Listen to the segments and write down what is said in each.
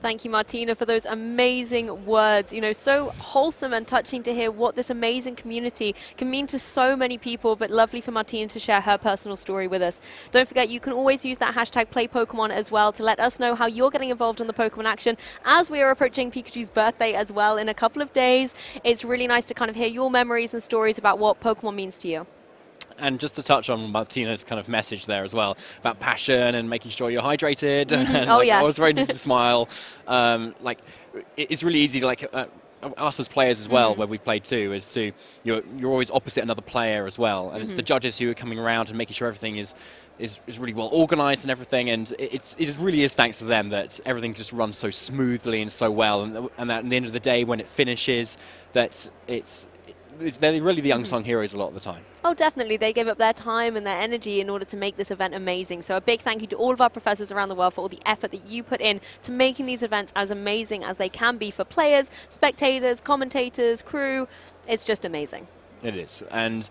Thank you, Martina, for those amazing words. You know, so wholesome and touching to hear what this amazing community can mean to so many people, but lovely for Martina to share her personal story with us. Don't forget, you can always use that hashtag #PlayPokemon as well to let us know how you're getting involved in the Pokemon action as we are approaching Pikachu's birthday as well in a couple of days. It's really nice to kind of hear your memories and stories about what Pokemon means to you. And just to touch on Martina's kind of message there as well, about passion and making sure you're hydrated. And Oh, yes. I was ready to smile. It's really easy to, us as players as well, where we've played too, is to, you're always opposite another player as well. And it's the judges who are coming around and making sure everything is really well organized and everything. And it really is thanks to them that everything just runs so smoothly and so well. And that at the end of the day, when it finishes, that they're really the unsung heroes a lot of the time. Oh, definitely. They gave up their time and their energy in order to make this event amazing. So a big thank you to all of our professors around the world for all the effort that you put in to making these events as amazing as they can be for players, spectators, commentators, crew. It's just amazing. It is. And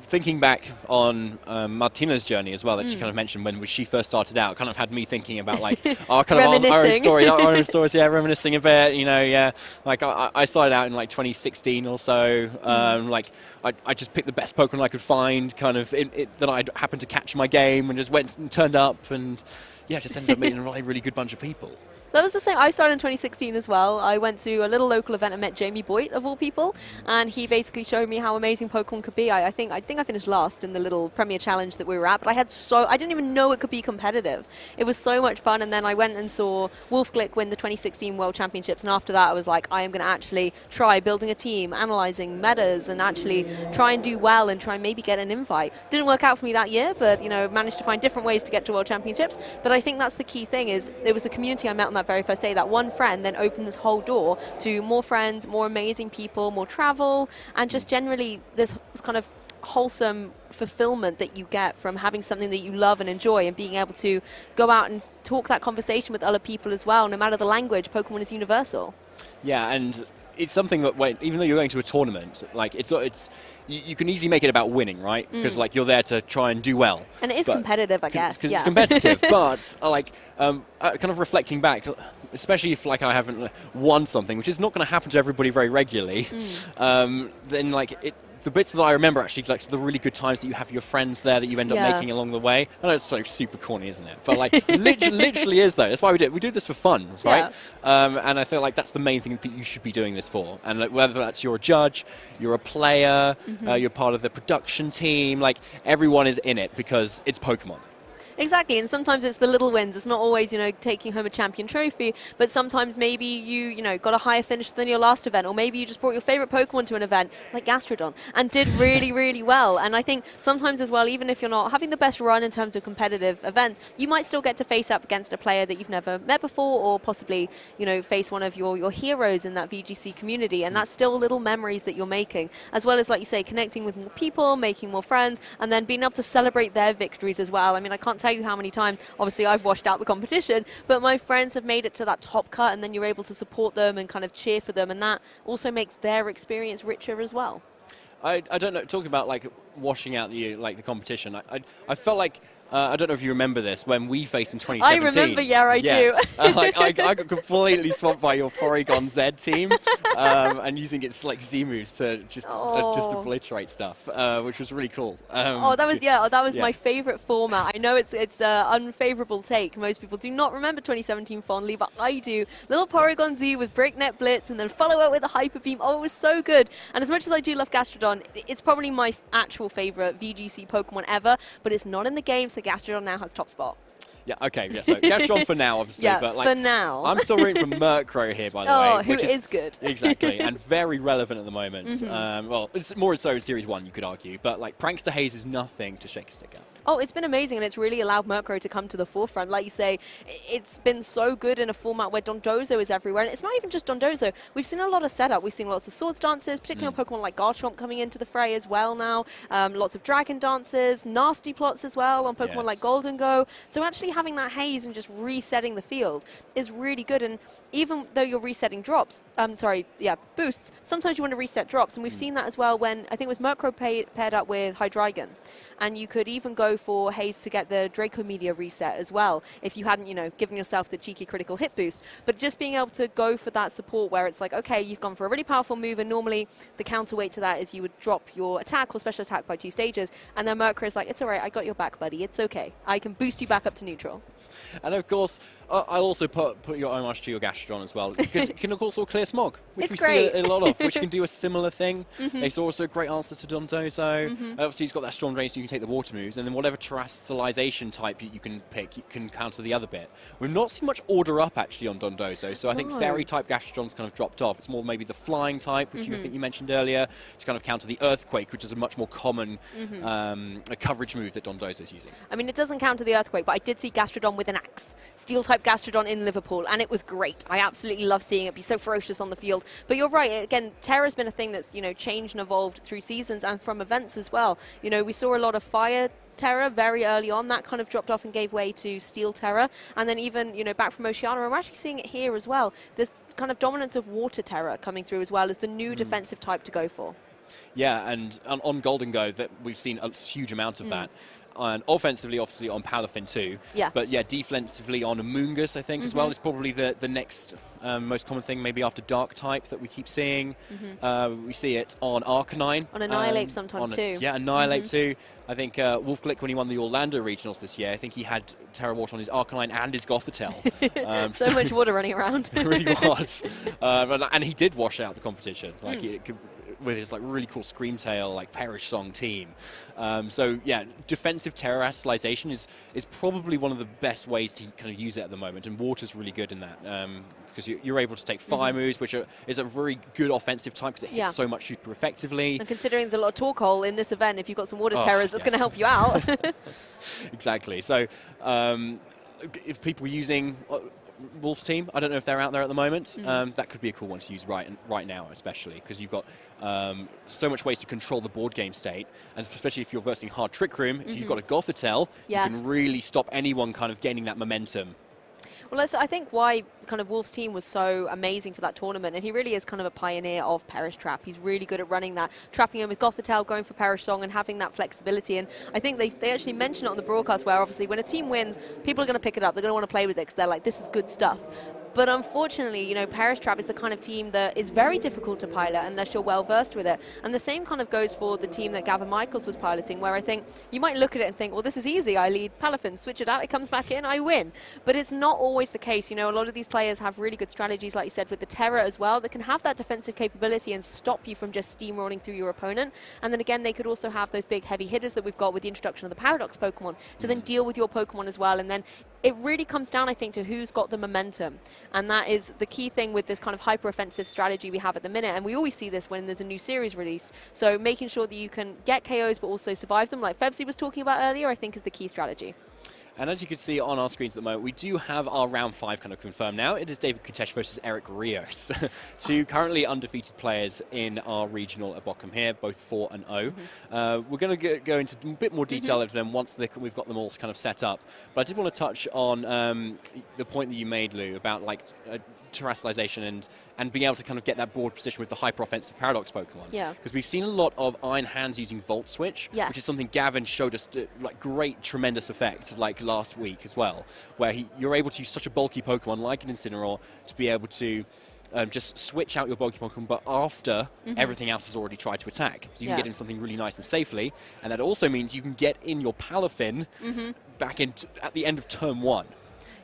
thinking back on Martina's journey as well, that she kind of mentioned when she first started out, kind of had me thinking about our own story, our own stories, reminiscing a bit, Like I started out in 2016 or so. I just picked the best Pokemon I could find, that I happened to catch in my game, and just went and turned up, and just ended up meeting a really good bunch of people. That was the same. I started in 2016 as well. I went to a little local event and met Jamie Boyd, of all people, and he basically showed me how amazing Pokemon could be. I think I finished last in the little Premier Challenge that we were at, but I didn't even know it could be competitive. It was so much fun, and then I went and saw Wolf Glick win the 2016 World Championships, and after that I was like, I am going to actually try building a team, analysing metas, and actually try and do well and try and maybe get an invite. Didn't work out for me that year, but managed to find different ways to get to World Championships. But I think that's the key thing, is it was the community I met on that very first day. That one friend then opened this whole door to more friends, more amazing people, more travel, and just generally this kind of wholesome fulfillment that you get from having something that you love and enjoy, and being able to go out and talk that conversation with other people as well. No matter the language, Pokemon is universal. Yeah, and it's something that, even though you're going to a tournament, you can easily make it about winning, right? Because you're there to try and do well. And it is competitive, I guess. Because it's competitive. But kind of reflecting back, especially if I haven't won something, which is not going to happen to everybody very regularly, then the bits that I remember actually, the really good times that you have your friends there that you end up making along the way. I know it's so super corny, isn't it? But literally is though. That's why we do it. We do this for fun, right? Yeah. And I feel like that's the main thing that you should be doing this for. And whether that's you're a judge, you're a player, you're part of the production team, everyone is in it because it's Pokemon. Exactly, and sometimes it's the little wins. It's not always, taking home a champion trophy, but sometimes maybe you, got a higher finish than your last event, or maybe you just brought your favorite Pokemon to an event, like Gastrodon, and did really, really well. And I think sometimes as well, even if you're not having the best run in terms of competitive events, you might still get to face up against a player that you've never met before, or possibly, face one of your heroes in that VGC community, and that's still little memories that you're making, as well as, like you say, connecting with more people, making more friends, and then being able to celebrate their victories as well. I mean, I can't tell you how many times, obviously I've washed out the competition, but my friends have made it to that top cut, and then you're able to support them and kind of cheer for them, and that also makes their experience richer as well. I don't know, talking about washing out the competition, I felt like I don't know if you remember this, when we faced in 2017. I remember, I do. I got completely swamped by your Porygon Z team, and using its Z moves to just obliterate stuff, which was really cool. That was my favourite format. I know it's an unfavourable take. Most people do not remember 2017 fondly, but I do. Little Porygon Z with Breakneck Blitz, and then follow up with a Hyper Beam. Oh, it was so good. And as much as I do love Gastrodon, it's probably my actual favourite VGC Pokemon ever, but it's not in the game, so Gastrodon now has top spot. Yeah, okay, so Gastrodon for now, obviously. Yeah, but for now. I'm still rooting for Murkrow here, by the way. Oh, who is good. Exactly, and very relevant at the moment. Well, it's more so in Series 1, you could argue, but Prankster Haze is nothing to shake a stick at. Oh, it's been amazing, and it's really allowed Murkrow to come to the forefront. Like you say, it's been so good in a format where Dondozo is everywhere. And it's not even just Dondozo. We've seen a lot of setup. We've seen lots of Swords dances, particularly on Pokemon like Garchomp coming into the fray as well now. Lots of Dragon dances, nasty plots as well on Pokemon like Golden Go. So actually having that haze and just resetting the field is really good. And even though you're resetting boosts, sometimes you want to reset drops. And we've seen that as well when, I think it was Murkrow paired up with Hydreigon. And you could even go for haze to get the Draco Meteor reset as well, if you hadn't, given yourself the cheeky critical hit boost. But just being able to go for that support where it's like, okay, you've gone for a really powerful move, and normally the counterweight to that is you would drop your attack or special attack by 2 stages, and then Murkrow is like, it's all right, I got your back, buddy. It's okay. I can boost you back up to neutral. And of course, I'll also put your homage to your Gastrodon as well, because it can of course all clear smog, which we see a lot of, which can do a similar thing. It's also a great answer to Dondozo. Obviously, he's got that strong drain, so you can take the water moves, and then whatever terrestrialization type you can pick, you can counter the other bit. We've not seen much order up actually on Dondozo, so I think fairy type Gastrodon's kind of dropped off. It's more maybe the flying type, which I think you mentioned earlier, to kind of counter the Earthquake, which is a much more common a coverage move that Dondozo's using. I mean, it doesn't counter the Earthquake, but I did see Gastrodon with an axe. Steel type Gastrodon in Liverpool, and it was great. I absolutely love seeing it be so ferocious on the field. But you're right, again, Terra's been a thing that's, changed and evolved through seasons and from events as well. We saw a lot of fire Terra very early on. That kind of dropped off and gave way to Steel Terra. And then even, back from Oceania, and we're actually seeing it here as well. There's kind of dominance of Water Terra coming through as well as the new defensive type to go for. Yeah, and on Golden Go, that we've seen a huge amount of that. And offensively, obviously, on Palafin too. Yeah. But yeah, defensively on Amoonguss, I think, as well, is probably the next most common thing, maybe after Dark type, that we keep seeing. We see it on Arcanine. On Annihilate sometimes too. Yeah, Annihilate too. I think Wolfglick, when he won the Orlando Regionals this year, I think he had Terra Water on his Arcanine and his Gothitelle. So much water running around. It really was. And he did wash out the competition. Like, with his really cool Screamtail, Perish Song team. So yeah, defensive terrestrialization is probably one of the best ways to kind of use it at the moment, and Water's really good in that, because you're able to take fire moves, which is a very good offensive type because it hits so much super effectively. And considering there's a lot of Torque Hole in this event, if you've got some Water Terrors, that's going to help you out. Exactly. So if people are using Wolf's team, I don't know if they're out there at the moment. That could be a cool one to use right now, especially because you've got so much ways to control the board game state, and especially if you're versing Hard Trick Room, if you've got a Gothitelle, you can really stop anyone kind of gaining that momentum. Well, I think why kind of Wolf's team was so amazing for that tournament, and he really is kind of a pioneer of Perish Trap. He's really good at running that, trapping him with Gothitelle, going for Perish Song, and having that flexibility. And I think they actually mentioned it on the broadcast, where obviously when a team wins, people are going to pick it up. They're going to want to play with it because they're like, this is good stuff. But unfortunately, Perish Trap is the kind of team that is very difficult to pilot unless you're well versed with it. And the same kind of goes for the team that Gavin Michaels was piloting, where I think you might look at it and think, well, this is easy. I lead Palafin, switch it out, it comes back in, I win. But it's not always the case. A lot of these players have really good strategies, like you said, with the Terra as well, that can have that defensive capability and stop you from just steamrolling through your opponent. And then again, they could also have those big heavy hitters that we've got with the introduction of the Paradox Pokemon to then deal with your Pokemon as well. And then it really comes down, I think, to who's got the momentum. And that is the key thing with this kind of hyper-offensive strategy we have at the minute. And we always see this when there's a new series released. So making sure that you can get KOs but also survive them, like Fevsy was talking about earlier, I think is the key strategy. And as you can see on our screens at the moment, we do have our round 5 kind of confirmed now. It is David Koutesh versus Eric Rios. Two currently undefeated players in our regional at Bochum here, both 4-0. We're going to go into a bit more detail of them once we've got them all kind of set up. But I did want to touch on the point that you made, Lou, about terrestrialization and being able to kind of get that board position with the hyper-offensive Paradox Pokemon. Yeah. Because we've seen a lot of Iron Hands using Volt Switch, which is something Gavin showed us great, tremendous effect last week as well, where you're able to use such a bulky Pokemon like an Incineroar to be able to just switch out your bulky Pokemon, but after everything else has already tried to attack. So you can get in something really nice and safely, and that also means you can get in your Palafin back at the end of turn 1.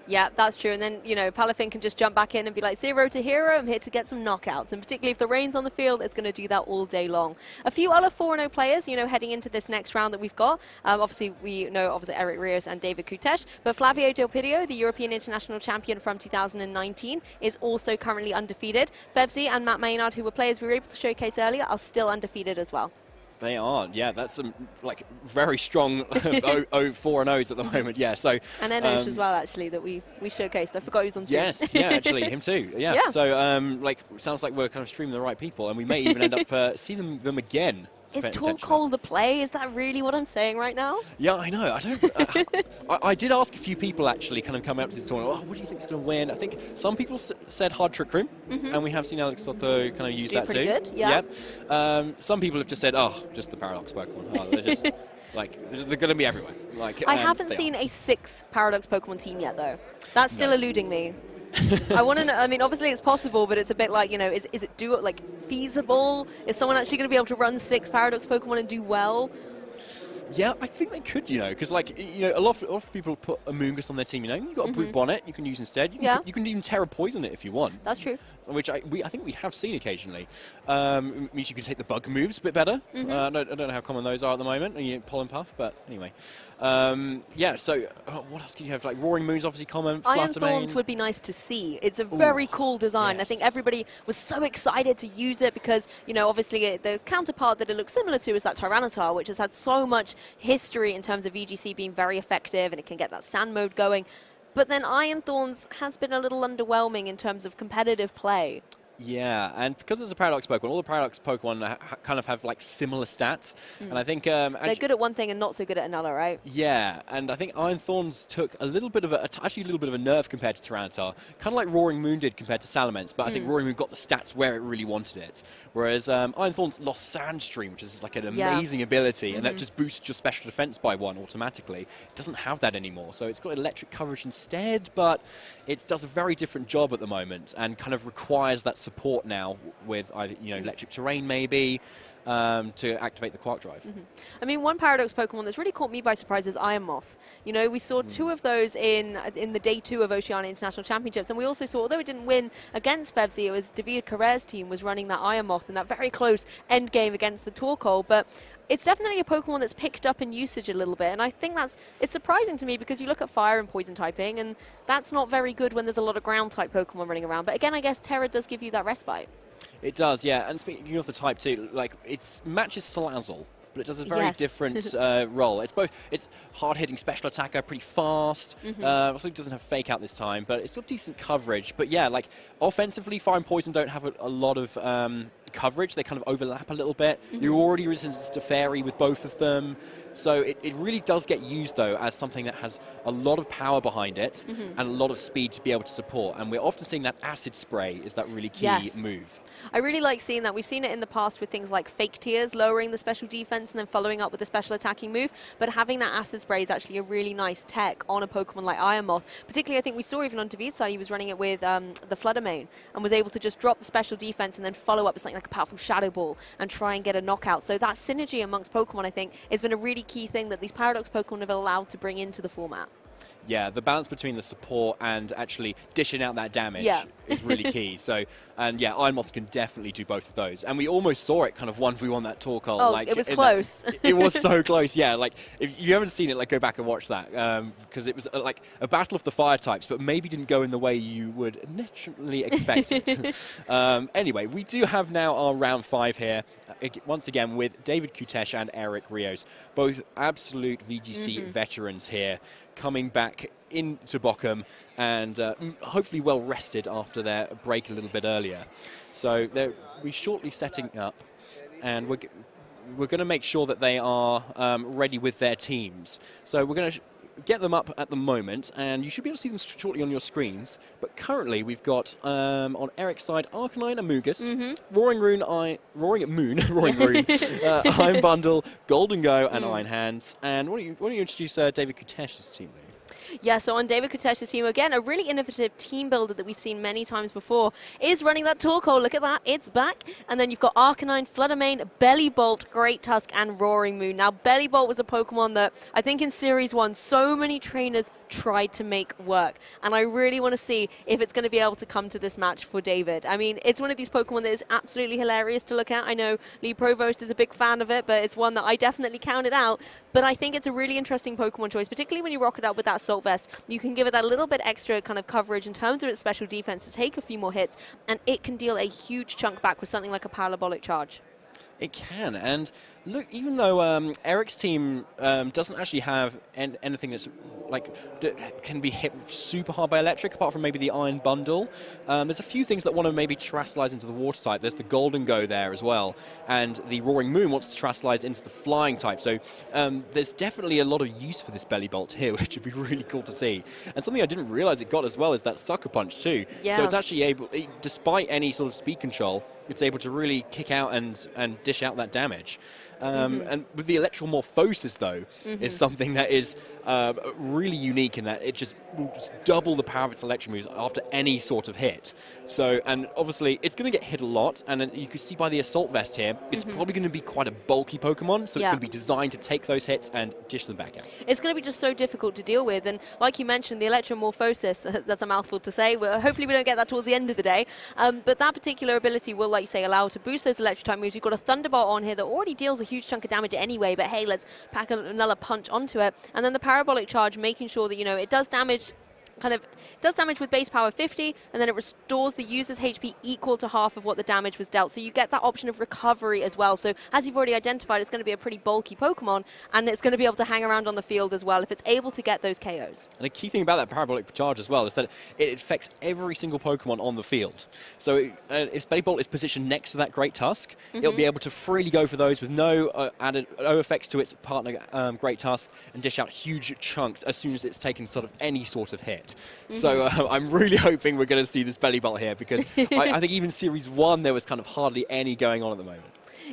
Yeah, that's true. And then, Palafin can just jump back in and be like, 0 to hero, I'm here to get some knockouts. And particularly if the rain's on the field, it's going to do that all day long. A few other 4-0 players, heading into this next round that we've got. Obviously, we know Eric Rios and David Koutesh. But Flavio Delpidio, the European International Champion from 2019, is also currently undefeated. Fevsy and Matt Maynard, who were players we were able to showcase earlier, are still undefeated as well. They are, yeah. That's some very strong 4-0s at the moment, yeah. So and Enosh as well, actually, that we showcased. I forgot he was on screen. Yes, yeah, actually, him too. Yeah. So sounds like we're kind of streaming the right people, and we may even end up seeing them again Is Torkoal the play? Is that really what I'm saying right now? Yeah, I know. I don't. I did ask a few people actually, kind of come out to this tournament. Oh, what do you think is going to win? I think some people said hard trick room, and we have seen Alex Soto kind of use that too. Good, yeah. Some people have just said, oh, just the Paradox Pokemon. Oh, they're just like they're going to be everywhere. Like I haven't seen a 6 Paradox Pokemon team yet, though. That's still eluding me. I want to know, I mean, obviously it's possible, but it's a bit like, you know, is it feasible? Is someone actually going to be able to run 6 Paradox Pokemon and do well? Yeah, I think they could, you know, because, like, you know, a lot of people put a Mungus on their team, you know. You've got a Brute Bonnet you can use instead. You can even Terra Poison it if you want. That's true. Which I think we have seen occasionally. Means you can take the bug moves a bit better. I don't know how common those are at the moment. Pollen Puff, but anyway. Yeah, so what else can you have? Like Roaring Moon's obviously common. Iron Thorns would be nice to see. It's a very cool design. Yes. I think everybody was so excited to use it because, you know, obviously the counterpart that it looks similar to is that Tyranitar, which has had so much history in terms of VGC being very effective, and it can get that sand mode going. But then Iron Thorns has been a little underwhelming in terms of competitive play. Yeah, and because it's a Paradox Pokemon, all the Paradox Pokemon kind of have like similar stats, and I think they're good at one thing and not so good at another, right? Yeah, and I think Iron Thorns took a little bit of actually a little bit of a nerve compared to Tyranitar, kind of like Roaring Moon did compared to Salamence, but I think Roaring Moon got the stats where it really wanted it, whereas Iron Thorns lost Sandstream, which is like an amazing ability, and that just boosts your special defense by 1 automatically. It doesn't have that anymore, so it's got electric coverage instead, but it does a very different job at the moment, and kind of requires that support now with either, you know, electric terrain maybe to activate the Quark Drive. I mean, one Paradox Pokemon that's really caught me by surprise is Iron Moth. You know, we saw 2 of those in the day 2 of Oceania International Championships, and we also saw, although it didn't win against Fevzi, it was David Carrer's team was running that Iron Moth in that very close end game against the Torkoal, but it's definitely a Pokemon that's picked up in usage a little bit, and I think it's surprising to me because you look at fire and poison typing, and that's not very good when there's a lot of ground type Pokemon running around. But again, I guess Terra does give you that respite. It does, yeah. And speaking of the type too, like it matches Salazzle, but it does a very different role. It's hard-hitting special attacker, pretty fast. Also doesn't have Fake Out this time, but it's got decent coverage. But yeah, like offensively, Fire and Poison don't have a lot of coverage. They kind of overlap a little bit. You're already resistant to Fairy with both of them. So it really does get used, though, as something that has a lot of power behind it and a lot of speed to be able to support. And we're often seeing that Acid Spray is that really key move. I really like seeing that. We've seen it in the past with things like Fake Tears, lowering the special defense and then following up with a special attacking move. But having that Acid Spray is actually a really nice tech on a Pokemon like Iron Moth. Particularly, I think we saw even on David's side, he was running it with the Fluttermane and was able to just drop the special defense and then follow up with something like a powerful Shadow Ball and try and get a knockout. So that synergy amongst Pokemon, I think, has been a really key thing that these Paradox Pokemon have allowed to bring into the format. Yeah, the balance between the support and actually dishing out that damage is really key. So, and yeah, Iron Moth can definitely do both of those. And we almost saw it kind of 1v1 that Torkoal. Oh, like, it was close. It was so close, yeah. Like, if you haven't seen it, like, go back and watch that. Because it was like a battle of the fire types, but maybe didn't go in the way you would naturally expect it. Anyway, we do have now our round 5 here. Once again, with David Koutesh and Eric Rios, both absolute VGC veterans here, coming back into Bochum and hopefully well rested after their break a little bit earlier. So we're shortly setting up, and we're going to make sure that they are ready with their teams. So we're going to get them up at the moment, and you should be able to see them shortly on your screens. But currently, we've got on Eric's side Arcanine and Mungus, Roaring Moon, Iron Bundle, Golden Go, and Iron Hands. And why don't you introduce David Koutesh's team? Yeah, so on David Koutesh's team, again, a really innovative team builder that we've seen many times before is running that Torkoal. Look at that, it's back. And then you've got Arcanine, Fluttermane, Bellibolt, Great Tusk, and Roaring Moon. Now, Bellibolt was a Pokemon that I think in Series 1, so many trainers tried to make work. And I really want to see if it's going to be able to come to this match for David. I mean, it's one of these Pokemon that is absolutely hilarious to look at. I know Lee Provost is a big fan of it, but it's one that I definitely counted out. But I think it's a really interesting Pokemon choice, particularly when you rock it up with that Assault Vest. You can give it that little bit extra kind of coverage in terms of its special defense to take a few more hits, and it can deal a huge chunk back with something like a parabolic charge. It can, and Look, even though Eric's team doesn't actually have anything that's like can be hit super hard by electric, apart from maybe the Iron Bundle, there's a few things that want to maybe terrestrialize into the water type. There's the Golden Go there as well, and the Roaring Moon wants to terrestrialize into the flying type. So there's definitely a lot of use for this Belly Bolt here, which would be really cool to see. And something I didn't realize it got as well is that Sucker Punch too. Yeah. So it's actually able, despite any sort of speed control, it's able to really kick out and dish out that damage. And with the electromorphosis, though, is something that is really unique in that it just will just double the power of its electric moves after any sort of hit. So, and obviously, it's going to get hit a lot, and you can see by the Assault Vest here, it's probably going to be quite a bulky Pokemon, so it's going to be designed to take those hits and dish them back out. It's going to be just so difficult to deal with, and like you mentioned, the electromorphosis, that's a mouthful to say. Hopefully we don't get that towards the end of the day, but that particular ability will, like you say, allow to boost those electric type moves. You've got a Thunderbolt on here that already deals a huge chunk of damage anyway, but hey, let's pack another punch onto it. And then the Parabolic Charge, making sure that, it does damage with base power 50, and then it restores the user's HP equal to half of what the damage was dealt. So you get that option of recovery as well. So as you've already identified, it's going to be a pretty bulky Pokemon, and it's going to be able to hang around on the field as well if it's able to get those KOs. And a key thing about that Parabolic Charge as well is that it affects every single Pokemon on the field. So if Belly Bolt is positioned next to that Great Tusk, it'll be able to freely go for those with no effects to its partner Great Tusk and dish out huge chunks as soon as it's taken sort of any sort of hit. So I'm really hoping we're going to see this Belly Bolt here, because I think even Series 1 there was kind of hardly any going on at the moment.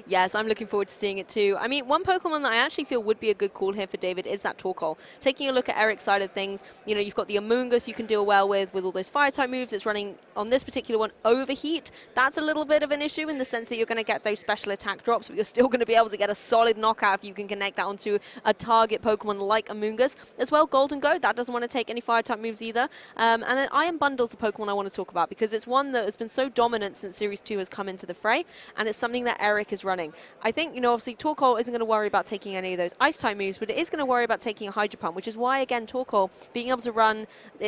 Yes, I'm looking forward to seeing it too. I mean, one Pokemon that I actually feel would be a good call here for David is that Torkoal. Taking a look at Eric's side of things, you've got the Amoonguss you can deal well with all those Fire-type moves. It's running, on this particular one, Overheat. That's a little bit of an issue in the sense that you're going to get those special attack drops, but you're still going to be able to get a solid knockout if you can connect that onto a target Pokemon like Amoonguss. As well, Golden Go, that doesn't want to take any Fire-type moves either. And then Iron Bundle's the Pokemon I want to talk about, because it's one that has been so dominant since Series 2 has come into the fray, and it's something that Eric is running. I think, obviously Torkoal isn't going to worry about taking any of those Ice-type moves, but it is going to worry about taking a Hydro Pump, which is why, again, Torkoal being able to run,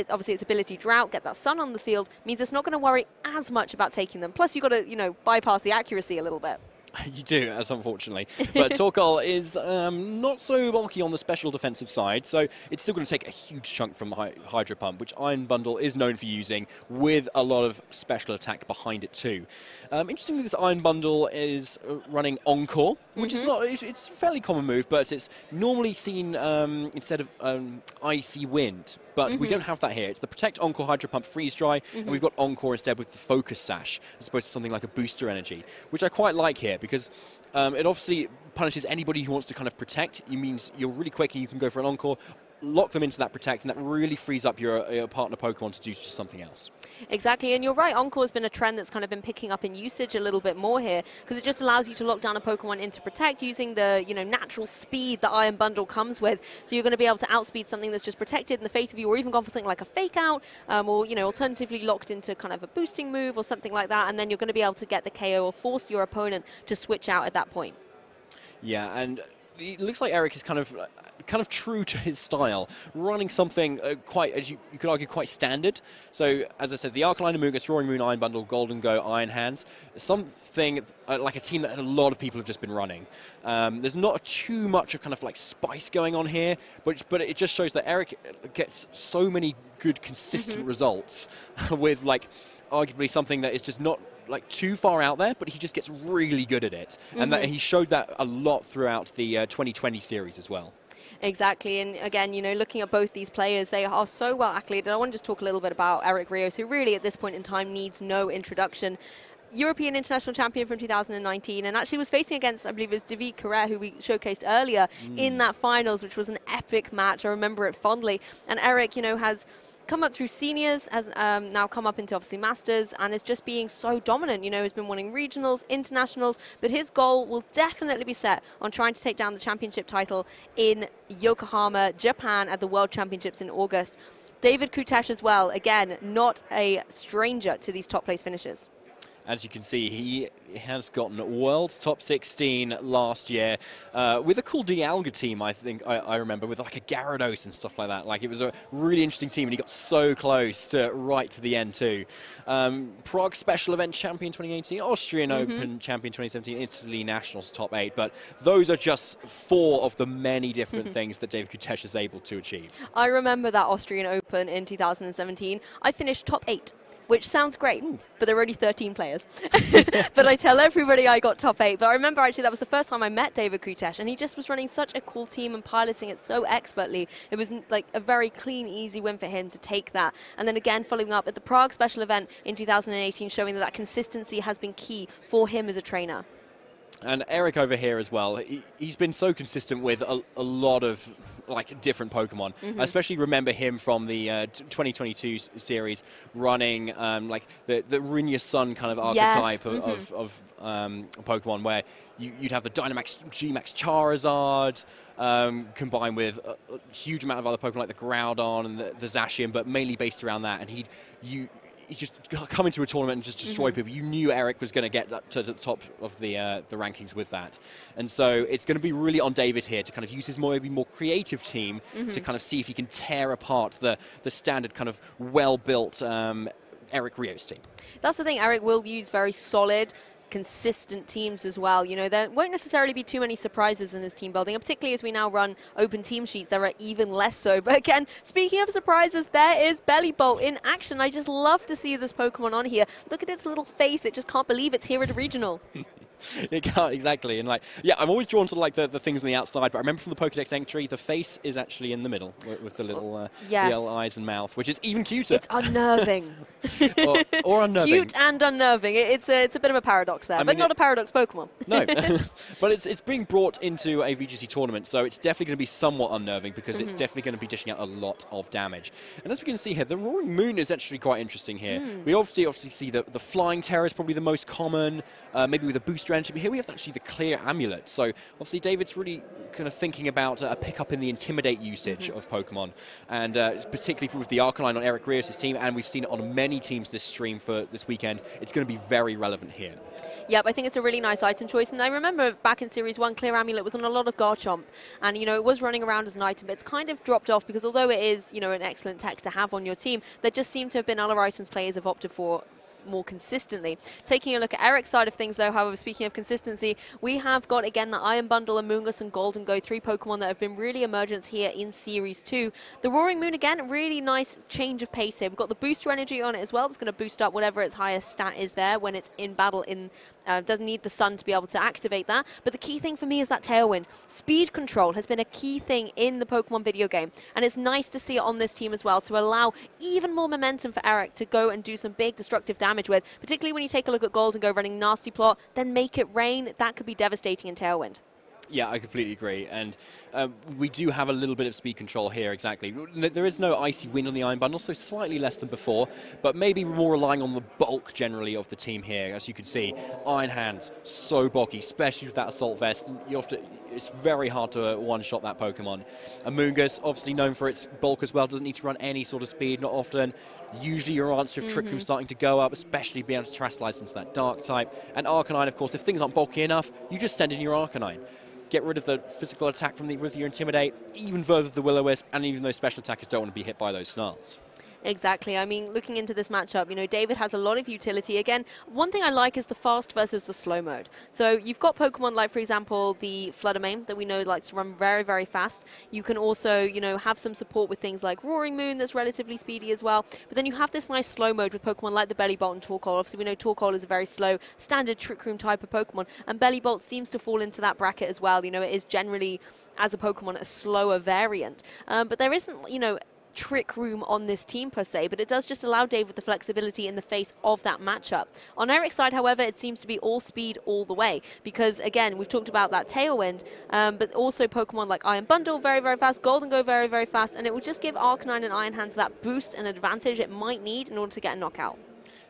obviously its ability Drought, get that Sun on the field, means it's not going to worry as much about taking them. Plus, you've got to, bypass the accuracy a little bit. You do, as unfortunately. But Torkoal is not so bulky on the special defensive side, so it's still going to take a huge chunk from Hydro Pump, which Iron Bundle is known for using, with a lot of special attack behind it too. Interestingly, this Iron Bundle is running Encore, which is not, it's a fairly common move, but it's normally seen instead of Icy Wind. But we don't have that here. It's the Protect, Encore, Hydro Pump, Freeze Dry, and we've got Encore instead with the Focus Sash, as opposed to something like a Booster Energy, which I quite like here, because it obviously punishes anybody who wants to kind of protect. It means you're really quick and you can go for an Encore, lock them into that Protect, and that really frees up your partner Pokemon to do just something else. Exactly, and you're right, Encore has been a trend that's kind of been picking up in usage a little bit more here, because it just allows you to lock down a Pokemon into Protect using the natural speed that Iron Bundle comes with. So you're going to be able to outspeed something that's just protected in the face of you, or even gone for something like a Fake Out, or alternatively locked into kind of a boosting move or something like that, and then you're going to be able to get the KO or force your opponent to switch out at that point. Yeah, and it looks like Eric is kind of true to his style, running something quite, as you could argue, quite standard. So, as I said, the Arcanine, Amoonguss, Roaring Moon, Iron Bundle, Golden Go, Iron Hands, something like a team that a lot of people have just been running. There's not too much of kind of like spice going on here, but it just shows that Eric gets so many good, consistent results with like arguably something that is just not like too far out there, but he just gets really good at it. And that he showed that a lot throughout the 2020 series as well. Exactly, and again, looking at both these players, they are so well accoladed. I want to just talk a little bit about Eric Rios, who really at this point in time needs no introduction. European International Champion from 2019, and actually was facing against, I believe it was David Carrère, who we showcased earlier in that finals, which was an epic match. I remember it fondly. And Eric, has come up through seniors, has now come up into obviously masters, and is just being so dominant. Has been winning regionals, internationals, but his goal will definitely be set on trying to take down the championship title in Yokohama, Japan at the World Championships in August. David Koutesh as well, again, not a stranger to these top place finishes. As you can see, he has gotten World's Top 16 last year with a cool Dialga team, I think I remember, with like a Gyarados and stuff like that. Like, it was a really interesting team, and he got so close to right to the end too. Prague Special Event Champion 2018, Austrian Open Champion 2017, Italy Nationals Top 8, but those are just 4 of the many different things that David Koutesh is able to achieve. I remember that Austrian Open in 2017. I finished top 8. Which sounds great, but there were only 13 players. But I tell everybody I got top 8. But I remember actually that was the first time I met David Koutesh, and he just was running such a cool team and piloting it so expertly. It was like a very clean, easy win for him to take that. And then again, following up at the Prague Special Event in 2018, showing that consistency has been key for him as a trainer. And Eric over here as well, he's been so consistent with a lot of like different Pokemon. I especially remember him from the 2022 series running like the Rios Sun kind of archetype of Pokemon, where you'd have the Dynamax G-Max Charizard combined with a huge amount of other Pokemon like the Groudon and the Zacian, but mainly based around that. And he just come into a tournament and just destroy people. You knew Eric was going to get to the top of the rankings with that. And so it's going to be really on David here to kind of use his maybe more creative team to kind of see if he can tear apart the standard kind of well-built Eric Rios team. That's the thing, Eric will use very solid, consistent teams as well. You know, there won't necessarily be too many surprises in his team building, and particularly as we now run open team sheets, there are even less so. But again, speaking of surprises, there is Bellybolt in action. I just love to see this Pokemon on here. Look at its little face. It just can't believe it's here at a regional. It can't, exactly. And like, yeah, I'm always drawn to like the things on the outside, but I remember from the Pokedex entry, the face is actually in the middle with the little yellow eyes and mouth, which is even cuter. It's unnerving. or unnerving. Cute and unnerving. It's a bit of a paradox there, but not a paradox Pokemon. No, but it's being brought into a VGC tournament, so it's definitely going to be somewhat unnerving because it's definitely going to be dishing out a lot of damage. And as we can see here, the Roaring Moon is actually quite interesting here. We obviously see the Flying Terror is probably the most common, maybe with a booster energy, but here we have actually the Clear Amulet. So obviously David's really kind of thinking about a pickup in the Intimidate usage of Pokemon, and particularly with the Arcanine on Eric Rios' team, and we've seen it on many teams this stream for this weekend, it's going to be very relevant here. Yep, I think it's a really nice item choice, and I remember back in Series 1, Clear Amulet was on a lot of Garchomp, and, you know, it was running around as an item, but it's kind of dropped off because although it is, you know, an excellent tech to have on your team, there just seem to have been other items players have opted for more consistently. Taking a look at Eric's side of things, though, however, speaking of consistency, we have got, again, the Iron Bundle, Amoonguss, and Golden Go, 3 Pokemon that have been really emergent here in Series 2. The Roaring Moon, again, really nice change of pace here. We've got the booster energy on it as well. It's going to boost up whatever its highest stat is there when it's in battle. Doesn't need the sun to be able to activate that. But the key thing for me is that Tailwind. Speed control has been a key thing in the Pokemon video game, and it's nice to see it on this team as well to allow even more momentum for Eric to go and do some big destructive damage with, particularly when you take a look at Golden Go running Nasty Plot, then Make It Rain. That could be devastating in Tailwind. Yeah, I completely agree. And we do have a little bit of speed control here, exactly. There is no Icy Wind on the Iron Bundle, so slightly less than before, but maybe more relying on the bulk generally of the team here. As you can see, Iron Hands, so bulky, especially with that Assault Vest. It's very hard to one-shot that Pokemon. Amoonguss, obviously known for its bulk as well, doesn't need to run any sort of speed, not often. Usually your answer if Trick Room's starting to go up, especially being able to Terastallize into that Dark type. And Arcanine, of course, if things aren't bulky enough, you just send in your Arcanine. Get rid of the physical attack with your Intimidate, even further the Will-O-Wisp, and even those special attackers don't want to be hit by those Snarls. Exactly. I mean, looking into this matchup, you know, David has a lot of utility. Again, one thing I like is the fast versus the slow mode. So you've got Pokemon like, for example, the Fluttermane that we know likes to run very, very fast. You can also, you know, have some support with things like Roaring Moon that's relatively speedy as well. But then you have this nice slow mode with Pokemon like the Bellybolt and Torkoal. Obviously, we know Torkoal is a very slow, standard Trick Room type of Pokemon. And Bellybolt seems to fall into that bracket as well. You know, it is generally, as a Pokemon, a slower variant. But there isn't, you know, Trick Room on this team per se, but it does just allow David the flexibility in the face of that matchup. On Eric's side, however, it seems to be all speed all the way because, again, we've talked about that Tailwind, but also Pokemon like Iron Bundle, very, very fast, Golden Go, very, very fast, and it will just give Arcanine and Iron Hands that boost and advantage it might need in order to get a knockout.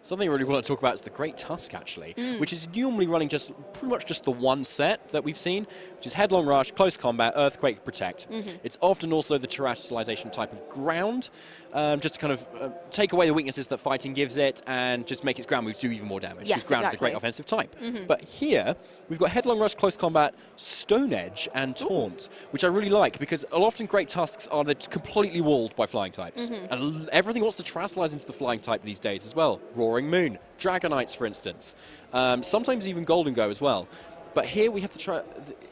Something I really want to talk about is the Great Tusk, actually, which is normally running just pretty much just the one set that we've seen, which is Headlong Rush, Close Combat, Earthquake, Protect. It's often also the terrestrialization type of ground. just to kind of take away the weaknesses that fighting gives it and just make its ground moves do even more damage. Yes, because ground is a great offensive type. But here, we've got Headlong Rush, Close Combat, Stone Edge, and Taunt, which I really like because often great Tusks are completely walled by flying types. And everything wants to Terastallize into the flying type these days as well. Roaring Moon, Dragonites, for instance. Sometimes even Golden Go as well. But here we have to try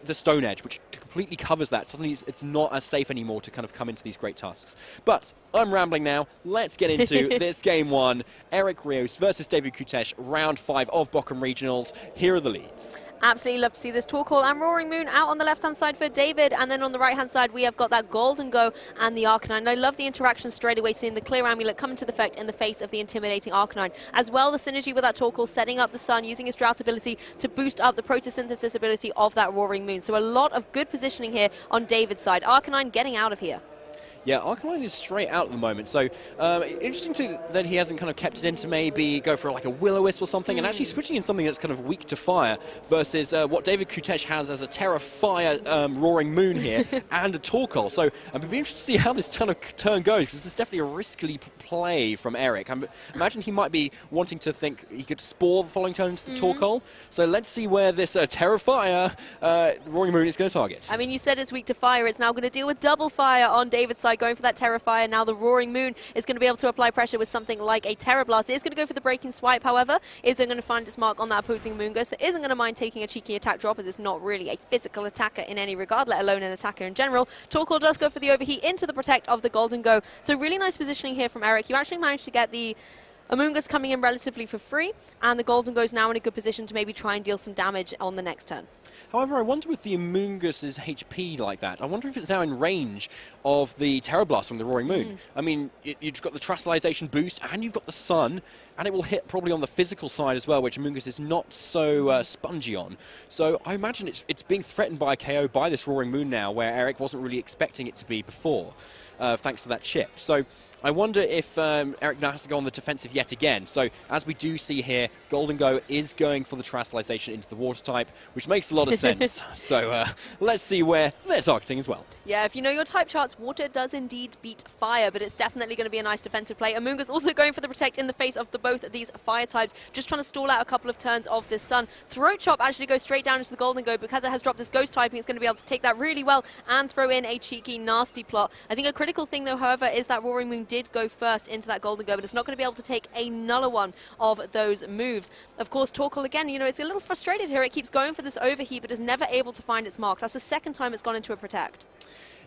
the Stone Edge, which completely covers that. Suddenly it's not as safe anymore to kind of come into these great Tusks. But I'm rambling now. Let's get into this game 1. Eric Rios versus David Koutesh, round 5 of Bochum Regionals. Here are the leads. Absolutely love to see this Torkoal and Roaring Moon out on the left-hand side for David, and then on the right-hand side we have got that Golden Go and the Arcanine. And I love the interaction straight away, seeing the Clear Amulet come into effect in the face of the intimidating Arcanine. As well, the synergy with that Torkoal setting up the Sun, using his Drought ability to boost up the photosynthesis ability of that Roaring Moon. So a lot of good positioning here on David's side. Arcanine getting out of here. Yeah, Arcanine is straight out at the moment, so interesting that he hasn't kind of kept it in to maybe go for like a Will-O-Wisp or something, and actually switching in something that's kind of weak to fire versus what David Koutesh has as a Terra Fire Roaring Moon here and a Torkoal. So I'd be interested to see how this turn goes, because this is definitely a risky play from Eric. I imagine he might be wanting to think he could Spore the following turn into the Torkoal. So let's see where this Terra Fire Roaring Moon is going to target. I mean, you said it's weak to fire. It's now going to deal with double fire on David's side, going for that Terra Fire. Now the Roaring Moon is going to be able to apply pressure with something like a Terra Blast. It is going to go for the Breaking Swipe, however. Isn't going to find its mark on that opposing Moongus. That isn't going to mind taking a cheeky attack drop, as it's not really a physical attacker in any regard, let alone an attacker in general. Torkoal does go for the Overheat into the Protect of the Golden Go. So really nice positioning here from Eric. You actually managed to get the Amoonguss coming in relatively for free, and the Golden Go is now in a good position to maybe try and deal some damage on the next turn. However, I wonder with the Amoonguss's HP like that, I wonder if it's now in range of the Terra Blast from the Roaring Moon. I mean, you've got the Terastallization boost, and you've got the Sun, and it will hit probably on the physical side as well, which Amoonguss is not so spongy on. So I imagine it's being threatened by a KO by this Roaring Moon now, where Eric wasn't really expecting it to be before, thanks to that chip. So I wonder if Eric now has to go on the defensive yet again. So as we do see here, Golden Go is going for the Terastallization into the Water type, which makes a lot of sense. So let's see where they're targeting as well. Yeah, if you know your type charts, Water does indeed beat Fire, but it's definitely going to be a nice defensive play. Amoonguss also going for the Protect in the face of both of these Fire types, just trying to stall out a couple of turns of this Sun. Throat Chop actually goes straight down into the Golden Go because it has dropped this Ghost typing. It's going to be able to take that really well and throw in a cheeky, nasty plot. I think a critical thing, though, however, is that Roaring Moon did go first into that Golden Go, but it's not going to be able to take another one of those moves. Of course, Torkoal, again, you know, it's a little frustrated here. It keeps going for this Overheat, but is never able to find its marks. That's the second time it's gone into a Protect.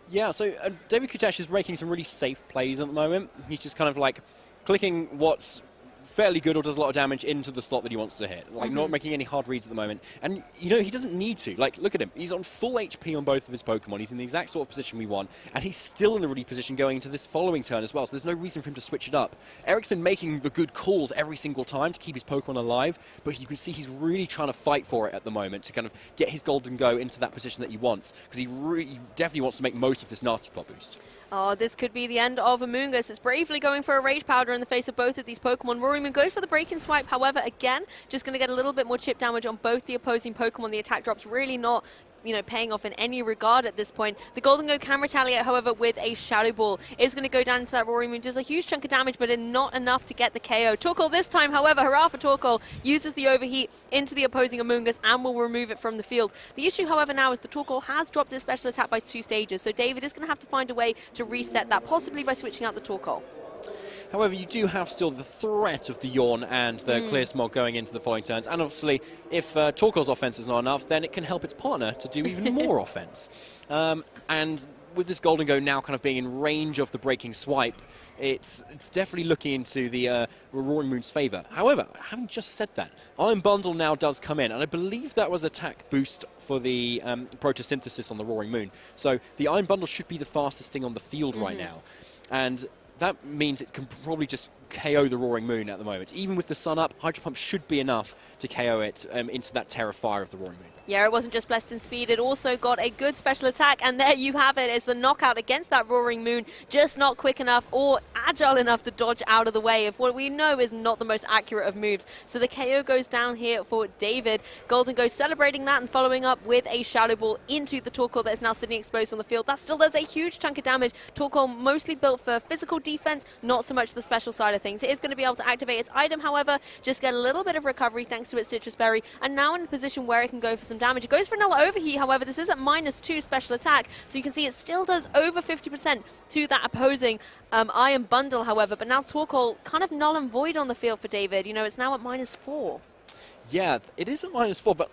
Yeah, so David Koutesh is making some really safe plays at the moment. He's just kind of like clicking what's fairly good or does a lot of damage into the slot that he wants to hit. Like, not making any hard reads at the moment. And, you know, he doesn't need to. Like, look at him. He's on full HP on both of his Pokemon. He's in the exact sort of position we want. And he's still in a really position going into this following turn as well. So there's no reason for him to switch it up. Eric's been making the good calls every single time to keep his Pokemon alive. But you can see he's really trying to fight for it at the moment to kind of get his Golden Go into that position that he wants. Because he definitely wants to make most of this nasty plot boost. Oh, this could be the end of Amoonguss. It's bravely going for a Rage Powder in the face of both of these Pokemon. Roaring Moon goes for the Breaking Swipe, however, again, just going to get a little bit more chip damage on both the opposing Pokemon. The attack drop's really not, you know, paying off in any regard at this point. The Golden Go can retaliate, however, with a Shadow Ball. It's going to go down into that Roaring Moon, does a huge chunk of damage, but not enough to get the KO. Torkoal this time, however, hurrah for Torkoal, uses the Overheat into the opposing Amoonguss and will remove it from the field. The issue, however, now is the Torkoal has dropped its special attack by 2 stages, so David is going to have to find a way to reset that, possibly by switching out the Torkoal. However, you do have still the threat of the Yawn and the Clear Smog going into the following turns. And obviously, if Torkoal's offense is not enough, then it can help its partner to do even more offense. And with this Golden Go now kind of being in range of the Breaking Swipe, it's definitely looking into the Roaring Moon's favour. However, having just said that, Iron Bundle now does come in, and I believe that was attack boost for the photosynthesis on the Roaring Moon. So the Iron Bundle should be the fastest thing on the field right now. And that means it can probably just KO the Roaring Moon at the moment. Even with the sun up, Hydro Pump should be enough to KO it into that Terra Fire of the Roaring Moon. Yeah, it wasn't just blessed in speed, it also got a good special attack, and there you have it, is the knockout against that Roaring Moon, just not quick enough or agile enough to dodge out of the way of what we know is not the most accurate of moves. So the KO goes down here for David. Golden goes celebrating that and following up with a Shadow Ball into the Torkoal that is now sitting exposed on the field. That still does a huge chunk of damage. Torkoal mostly built for physical defense, not so much the special side of things. It is going to be able to activate its item, however, just get a little bit of recovery thanks to its Citrus Berry, and now in the position where it can go for some damage. It goes for another overheat, however, this is at -2 special attack, so you can see it still does over 50% to that opposing Iron Bundle, however, but now Torkoal kind of null and void on the field for David. You know, it's now at -4. Yeah, it is at -4, but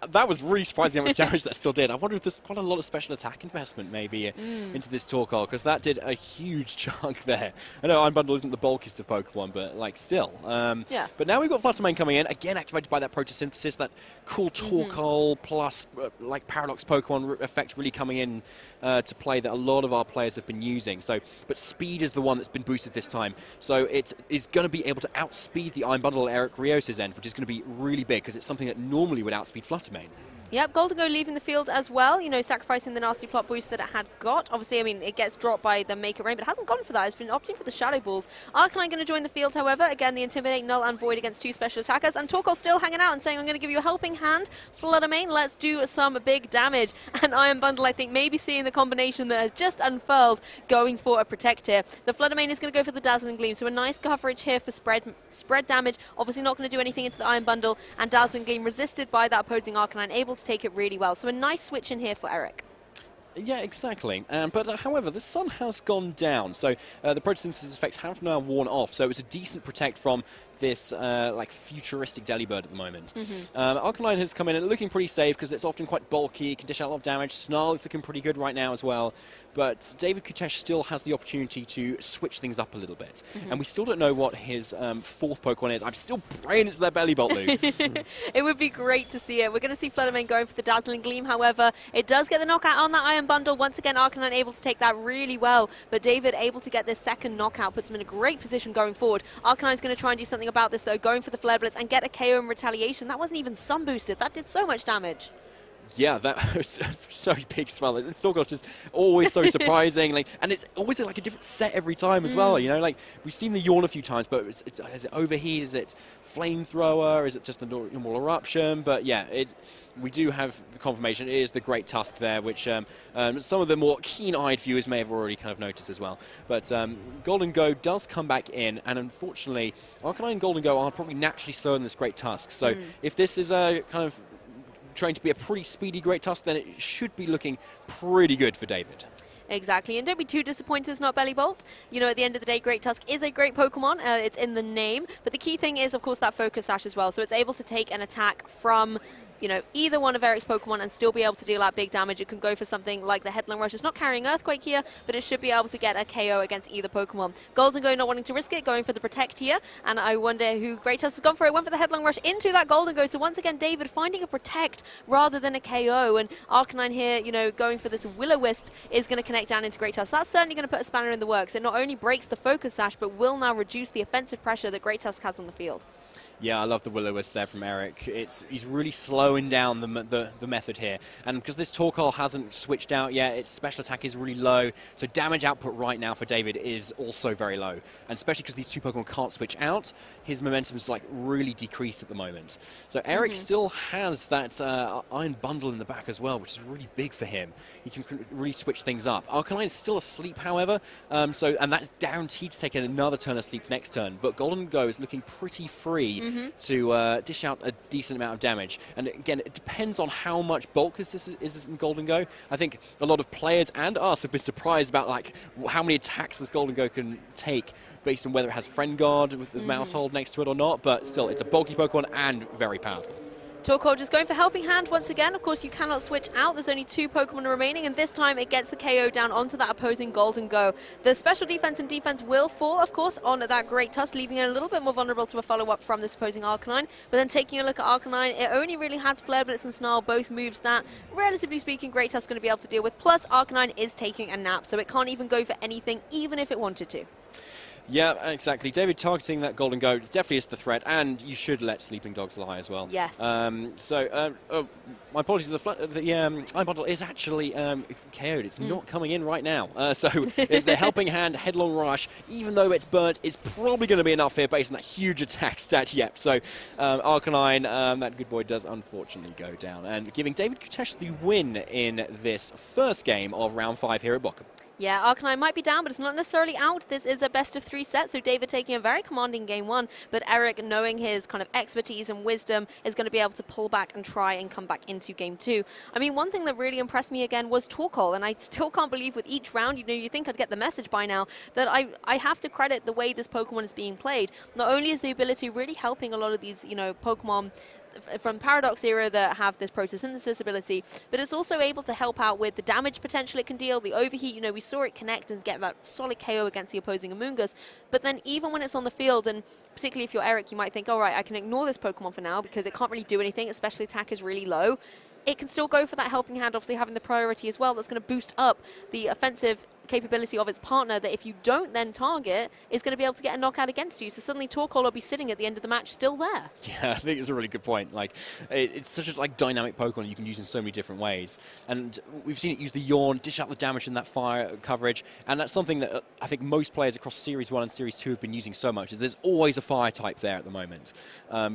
that was really surprising how much damage that still did. I wonder if there's quite a lot of special attack investment maybe into this Torkoal, because that did a huge chunk there. I know Iron Bundle isn't the bulkiest of Pokemon, but like still. Yeah. But now we've got Fluttermane coming in, again activated by that Photosynthesis, that cool Torkoal plus like Paradox Pokemon effect really coming in to play that a lot of our players have been using. So, but speed is the one that's been boosted this time. So it is going to be able to outspeed the Iron Bundle at Eric Rios' end, which is going to be really big because it's something that normally would outspeed Fluttermane. Yep, Golden Go leaving the field as well, you know, sacrificing the nasty plot boost that it had got. Obviously, I mean, it gets dropped by the Make It Rain, but it hasn't gone for that. It's been opting for the Shadow Balls. Arcanine going to join the field, however. Again, the Intimidate, Null, and Void against 2 special attackers. And Torkoal still hanging out and saying, I'm going to give you a helping hand. Fluttermane, let's do some big damage. And Iron Bundle, I think, maybe seeing the combination that has just unfurled, going for a Protect here. The Fluttermane is going to go for the Dazzling Gleam, so a nice coverage here for spread damage. Obviously not going to do anything into the Iron Bundle, and Dazzling Gleam resisted by that opposing Arcanine, able to take it really well. So a nice switch in here for Eric. Yeah, exactly. But however, the sun has gone down, so the photosynthesis effects have now worn off. So it was a decent protect from this like futuristic Delibird at the moment. Arcanine has come in and looking pretty safe because it's often quite bulky, can dish out a lot of damage. Snarl is looking pretty good right now as well. But David Koutesh still has the opportunity to switch things up a little bit. And we still don't know what his 4th Pokemon is. I'm still praying it's their Belly Bolt, Luke. It would be great to see it. We're going to see Fluttermane going for the Dazzling Gleam, however. It does get the knockout on that Iron Bundle. Once again, Arcanine able to take that really well. But David able to get this second knockout, puts him in a great position going forward. Arcanine's going to try and do something about this, though, going for the Flare Blitz and get a KO in retaliation. That wasn't even sun boosted. That did so much damage. Yeah, that was so big as well. This Torkoal's just always so surprising, like, and it's always like a different set every time as well. You know, like we've seen the Yawn a few times, but is it Overheat? Is it Flamethrower? Is it just the normal Eruption? But yeah, we do have the confirmation. It is the Great Tusk there, which some of the more keen-eyed viewers may have already kind of noticed as well. But Golden Go does come back in, and unfortunately, Arcanine and Golden Go are probably naturally slower than this Great Tusk. So if this is a kind of trying to be a pretty speedy Great Tusk, then it should be looking pretty good for David. Exactly, and don't be too disappointed it's not Belly Bolt. You know, at the end of the day, Great Tusk is a great Pokemon. It's in the name, but the key thing is, of course, that Focus Sash as well. So it's able to take an attack from, you know, either one of Eric's Pokemon and still be able to deal out big damage. It can go for something like the Headlong Rush. It's not carrying Earthquake here, but it should be able to get a KO against either Pokemon. Golden Go not wanting to risk it, going for the Protect here, and I wonder who Great Tusk has gone for. It went for the Headlong Rush into that Golden Go, so once again, David finding a Protect rather than a KO, and Arcanine here, you know, going for this Will-O-Wisp is going to connect down into Great Tusk. That's certainly going to put a spanner in the works. It not only breaks the Focus Sash, but will now reduce the offensive pressure that Great Tusk has on the field. Yeah, I love the Will-O-Wisp there from Eric. He's really slowing down the method here. And because this Torkoal hasn't switched out yet, its special attack is really low. So damage output right now for David is also very low. And especially because these 2 Pokemon can't switch out, his momentum's like really decreased at the moment. So Eric still has that Iron Bundle in the back as well, which is really big for him. He can really switch things up. Arcanine is still asleep, however, and that's guaranteed to take another turn of sleep next turn. But Golden Go is looking pretty free to dish out a decent amount of damage. And again, it depends on how much bulk this is in Golden Go. I think a lot of players and us have been surprised about like how many attacks this Golden Go can take based on whether it has Friend Guard with the mouse hold next to it or not. But still, it's a bulky Pokemon and very powerful. Torkoal just going for Helping Hand once again. Of course, you cannot switch out. There's only 2 Pokemon remaining, and this time it gets the KO down onto that opposing Golden Go. The special defense and defense will fall, of course, on that Great Tusk, leaving it a little bit more vulnerable to a follow-up from this opposing Arcanine. But then taking a look at Arcanine, it only really has Flare Blitz and Snarl, both moves that, relatively speaking, Great Tusk is going to be able to deal with. Plus, Arcanine is taking a nap, so it can't even go for anything, even if it wanted to. Yeah, exactly. David targeting that Golden Goat definitely is the threat, and you should let Sleeping Dogs lie as well. Yes. My apologies. The Iron Bundle is actually KO'd. It's not coming in right now. So the Helping Hand Headlong Rush, even though it's burnt, is probably going to be enough here based on that huge attack stat. Yep. So Arcanine, that good boy, does unfortunately go down, and giving David Koutesh the win in this first game of round 5 here at Bochum. Yeah, Arcanine might be down, but it's not necessarily out. This is a best-of-3 set, so David taking a very commanding game 1, but Eric, knowing his kind of expertise and wisdom, is going to be able to pull back and try and come back into game 2. I mean, one thing that really impressed me again was Torkoal, and I still can't believe with each round, you think I'd get the message by now, that I have to credit the way this Pokemon is being played. Not only is the ability really helping a lot of these, Pokemon from Paradox era that have this photosynthesis ability, but it's also able to help out with the damage potential it can deal, the overheat. We saw it connect and get that solid KO against the opposing Amoonguss. But then even when it's on the field, and particularly if you're Eric, you might think, all right, I can ignore this Pokemon for now because it can't really do anything, especially attack is really low. It can still go for that Helping Hand, obviously having the priority as well. That's going to boost up the offensive capability of its partner that if you don't then target, is going to be able to get a knockout against you. So suddenly Torkoal will be sitting at the end of the match still there. Yeah, I think it's a really good point. Like, it's such a dynamic Pokemon you can use in so many different ways. And we've seen it use the Yawn, dish out the damage in that fire coverage. And that's something that I think most players across Series 1 and Series 2 have been using so much. There's always a fire type there at the moment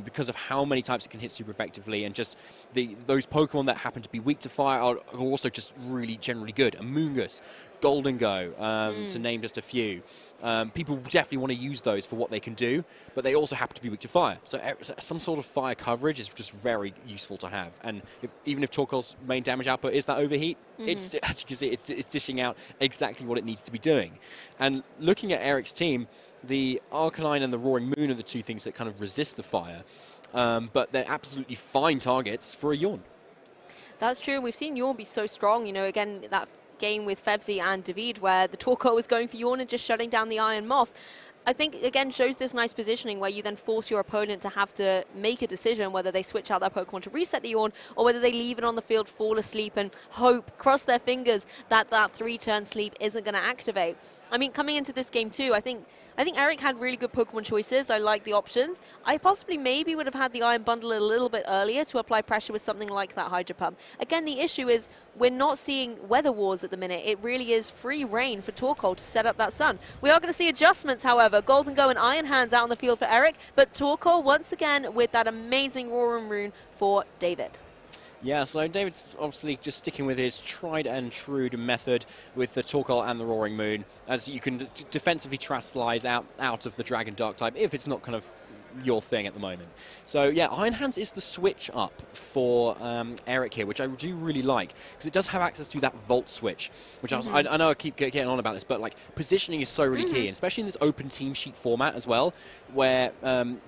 because of how many types it can hit super effectively. And just those Pokemon that happen to be weak to fire are also just really generally good. Amoonguss, Golden Go, to name just a few. People definitely want to use those for what they can do, but they also happen to be weak to fire. So some sort of fire coverage is just very useful to have. And even if Torkoal's main damage output is that overheat, it's, as you can see, it's dishing out exactly what it needs to be doing. And looking at Eric's team, the Arcanine and the Roaring Moon are the two things that kind of resist the fire, but they're absolutely fine targets for a Yawn. That's true. We've seen Yawn be so strong. Again, that game with Fevzi and David where the Torkoal was going for Yawn and just shutting down the Iron Moth. I think, again, shows this nice positioning where you then force your opponent to have to make a decision whether they switch out their Pokemon to reset the Yawn or whether they leave it on the field, fall asleep, and hope, cross their fingers that that 3-turn sleep isn't going to activate. I mean, coming into this game too, I think Eric had really good Pokemon choices. I like the options. I possibly maybe would have had the Iron Bundle a little bit earlier to apply pressure with something like that Hydro Pump. Again, the issue is we're not seeing weather wars at the minute. It really is free reign for Torkoal to set up that sun. We are going to see adjustments, however. Golden Go and Iron Hands out on the field for Eric, but Torkoal once again with that amazing Roaring Rune for David. Yeah, so David's obviously just sticking with his tried and true method with the Torkoal and the Roaring Moon, as you can defensively Terastallize out of the Dragon Dark type if it's not kind of your thing at the moment. So yeah, Iron Hands is the switch up for Eric here, which I do really like because it does have access to that Volt switch, which I know I keep getting on about this, but like positioning is so really key, and especially in this open team sheet format as well, where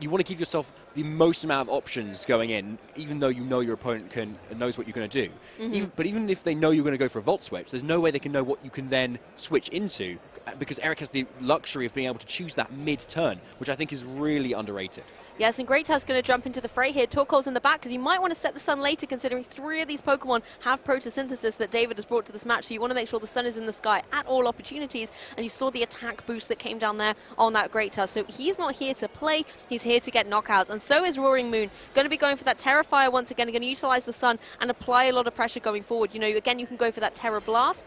you want to give yourself the most amount of options going in, even though you know your opponent knows what you're going to do. But even if they know you're going to go for a Volt switch, there's no way they can know what you can then switch into, because Eric has the luxury of being able to choose that mid-turn, which I think is really underrated. Yes, and Great Tusk's going to jump into the fray here. Torkoal's in the back because you might want to set the sun later, considering 3 of these Pokemon have photosynthesis that David has brought to this match. So you want to make sure the sun is in the sky at all opportunities. And you saw the attack boost that came down there on that Great Tusk. So he's not here to play. He's here to get knockouts. And so is Roaring Moon. Going to be going for that Terra Fire once again. Going to utilize the sun and apply a lot of pressure going forward. Again, you can go for that Terra Blast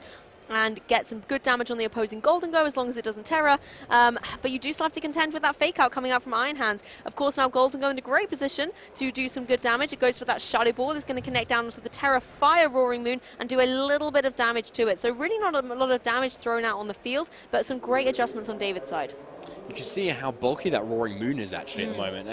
and get some good damage on the opposing Golden Go as long as it doesn't Terra. But you do still have to contend with that Fake Out coming out from Iron Hands. Of course, now Golden Go in a great position to do some good damage. It goes for that Shadow Ball that's going to connect down to the Terra Fire Roaring Moon and do a little bit of damage to it. So really not a lot of damage thrown out on the field, but some great adjustments on David's side. You can see how bulky that Roaring Moon is actually at the moment,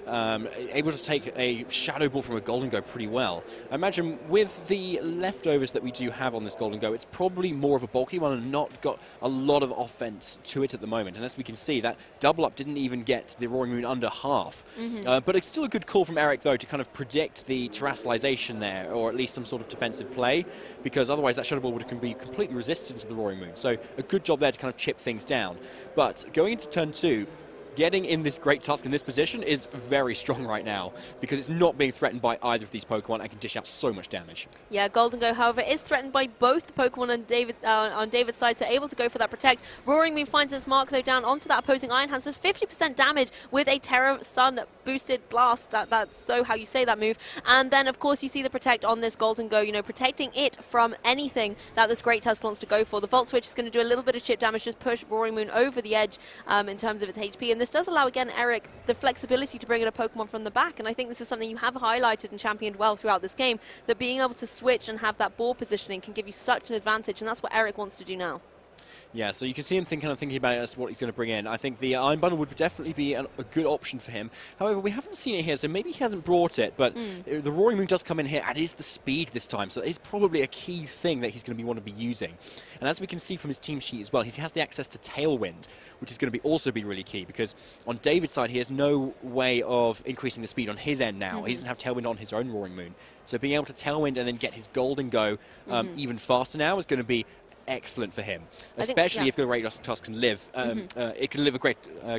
and able to take a Shadow Ball from a Golden Go pretty well. I imagine with the leftovers that we do have on this Golden Go, it's probably more of a bulky one and not got a lot of offense to it at the moment. And as we can see, that double up didn't even get the Roaring Moon under half. But it's still a good call from Eric, though, to kind of predict the Terastallization there, or at least some sort of defensive play, because otherwise that Shadow Ball can be completely resistant to the Roaring Moon. So a good job there to kind of chip things down. But going into turn 2, getting in this Great Tusk in this position is very strong right now because it's not being threatened by either of these Pokemon and can dish out so much damage. Yeah, Golden Go, however, is threatened by both the Pokemon on David's side, so able to go for that protect. Roaring Moon finds its mark, though, down onto that opposing Iron Hands. Does 50% damage with a Terra Sun boosted blast. That's so how you say that move. And then, of course, you see the protect on this Golden Go, you know, protecting it from anything that this Great Tusk wants to go for. The Volt Switch is going to do a little bit of chip damage, just push Roaring Moon over the edge in terms of its HP. And this does allow, again, Eric, the flexibility to bring in a Pokemon from the back. And I think this is something you have highlighted and championed well throughout this game, that being able to switch and have that ball positioning can give you such an advantage. And that's what Eric wants to do now. Yeah, so you can see him thinking about it as what he's going to bring in. I think the Iron Bundle would definitely be a good option for him. However, we haven't seen it here, so maybe he hasn't brought it, but the Roaring Moon does come in here, and it is the speed this time, so that is probably a key thing that he's going to want to be using. And as we can see from his team sheet as well, he has the access to Tailwind, which is going to also be really key, because on David's side, he has no way of increasing the speed on his end now. He doesn't have Tailwind on his own Roaring Moon. So being able to Tailwind and then get his Golden Go even faster now is going to be excellent for him, especially if the Great Tusk can live. It can live a Great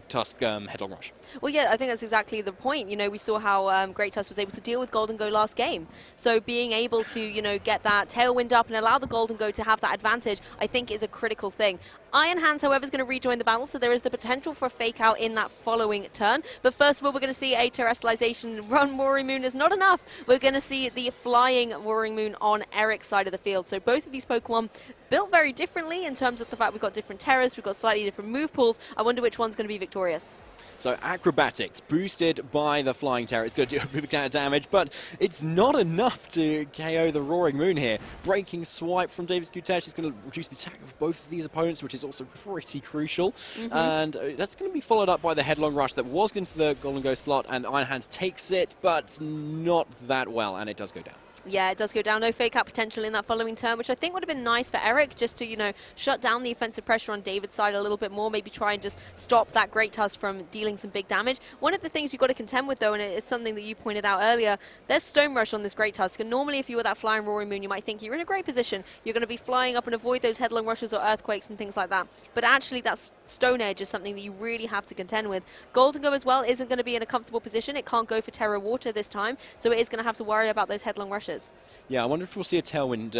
Tusk Headlong Rush. Well, yeah, I think that's exactly the point. You know, we saw how Great Tusk was able to deal with Golden Go last game. So being able to, you know, get that Tailwind up and allow the Golden Go to have that advantage, I think is a critical thing. Iron Hands, however, is going to rejoin the battle, so there is the potential for a fake out in that following turn. But first of all, we're going to see a Terrestrialization run. Roaring Moon is not enough. We're going to see the flying Roaring Moon on Eric's side of the field. So both of these Pokemon built very differently in terms of the fact we've got different Terras, we've got slightly different move pools. I wonder which one's going to be victorious. So Acrobatics, boosted by the Flying Terror. It's going to do a big amount of damage, but it's not enough to KO the Roaring Moon here. Breaking Swipe from David's Koutesh is going to reduce the attack of both of these opponents, which is also pretty crucial. And that's going to be followed up by the Headlong Rush that was into the Golden Go slot, and Iron Hands takes it, but not that well, and it does go down. Yeah, it does go down. No fake out potential in that following turn, which I think would have been nice for Eric, just to, you know, shut down the offensive pressure on David's side a little bit more, maybe try and just stop that Great Tusk from dealing some big damage. One of the things you've got to contend with, though, and it's something that you pointed out earlier, there's Stone Rush on this Great Tusk, and normally if you were that flying Roaring Moon, you might think you're in a great position. You're going to be flying up and avoid those Headlong Rushes or Earthquakes and things like that. But actually, that Stone Edge is something that you really have to contend with. Golden Go as well isn't going to be in a comfortable position. It can't go for Terra Water this time, so it is going to have to worry about those Headlong Rushes. Yeah, I wonder if we'll see a Tailwind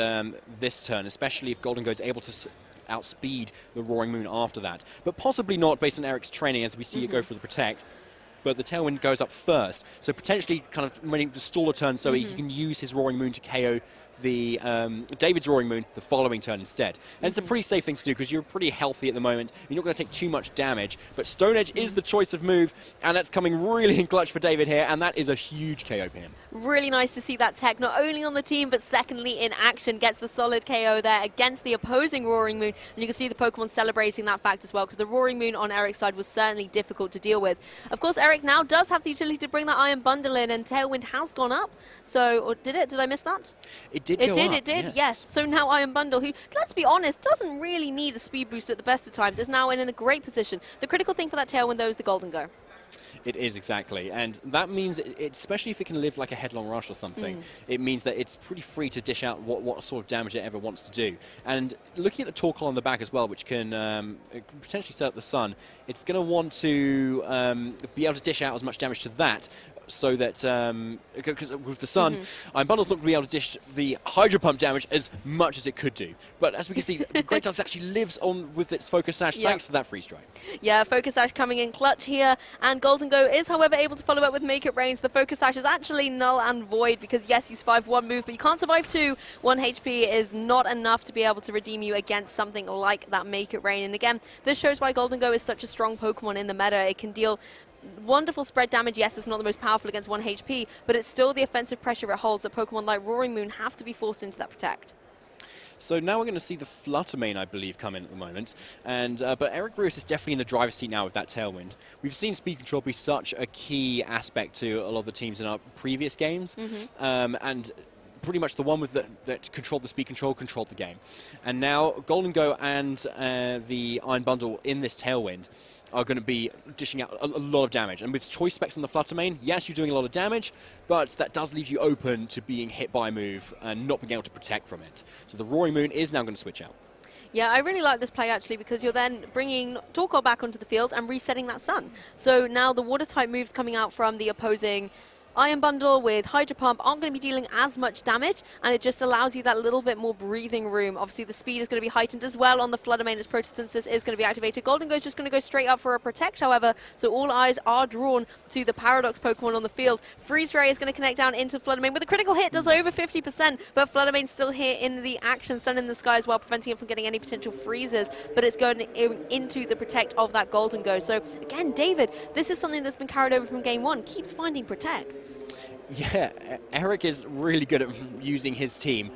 this turn, especially if Golden Go is able to outspeed the Roaring Moon after that. But possibly not based on Eric's training, as we see it go for the Protect. But the Tailwind goes up first, so potentially kind of ready to stall a turn so he can use his Roaring Moon to KO the David's Roaring Moon the following turn instead. And it's a pretty safe thing to do because you're pretty healthy at the moment. You're not going to take too much damage, but Stone Edge is the choice of move, and that's coming really in clutch for David here, and that is a huge KO for him. Really nice to see that tech, not only on the team, but secondly in action. Gets the solid KO there against the opposing Roaring Moon, and you can see the Pokemon celebrating that fact as well, because the Roaring Moon on Eric's side was certainly difficult to deal with. Of course, Eric now does have the utility to bring that Iron Bundle in, and Tailwind has gone up. So, or did it? Did I miss that? It did go up. It did, yes. So now Iron Bundle, who, let's be honest, doesn't really need a speed boost at the best of times, is now in a great position. The critical thing for that Tailwind, though, is the Golden Go. It is, exactly. And that means, especially if it can live like a Headlong Rush or something, it means that it's pretty free to dish out what sort of damage it ever wants to do. And looking at the Torkoal on the back as well, which can potentially set up the Sun, it's going to want to be able to dish out as much damage to that, so that, because with the Sun, Iron Bundle's not going to be able to dish the Hydro Pump damage as much as it could do. But as we can see, the Great Tusk actually lives on with its Focus Sash thanks to that Freeze Dry. Yeah, Focus Sash coming in clutch here, and Golden Go is, however, able to follow up with Make It Rain. So the Focus Sash is actually null and void, because yes, you survive one move, but you can't survive two. 1 HP is not enough to be able to redeem you against something like that Make It Rain. And again, this shows why Golden Go is such a strong Pokemon in the meta. It can deal wonderful spread damage. Yes, it's not the most powerful against 1 HP, but it's still the offensive pressure it holds that Pokemon like Roaring Moon have to be forced into that Protect. So now we're going to see the Flutter Mane, I believe, come in at the moment. And but Eric Rios is definitely in the driver's seat now with that Tailwind. We've seen speed control be such a key aspect to a lot of the teams in our previous games. And pretty much the one with that controlled the speed control, controlled the game. And now Golden Go and the Iron Bundle in this Tailwind are going to be dishing out a lot of damage. And with choice specs on the Flutter Mane, yes, you're doing a lot of damage, but that does leave you open to being hit by a move and not being able to protect from it. So the Roaring Moon is now going to switch out. Yeah, I really like this play actually because you're then bringing Torkoal back onto the field and resetting that sun. So now the water type moves coming out from the opposing Iron Bundle with Hydro Pump aren't going to be dealing as much damage, and it just allows you that little bit more breathing room. Obviously, the speed is going to be heightened as well on the Flutter Mane as Photosynthesis is going to be activated. Golden Go is just going to go straight up for a Protect, however, so all eyes are drawn to the Paradox Pokemon on the field. Freeze Ray is going to connect down into Flutter Mane with a critical hit, does over 50%, but Flutter Mane's still here in the action, Sun in the sky as well, preventing it from getting any potential freezes, but it's going into the Protect of that Golden Go. So, again, David, this is something that's been carried over from Game 1, keeps finding Protects. Yeah, Eric is really good at using his team,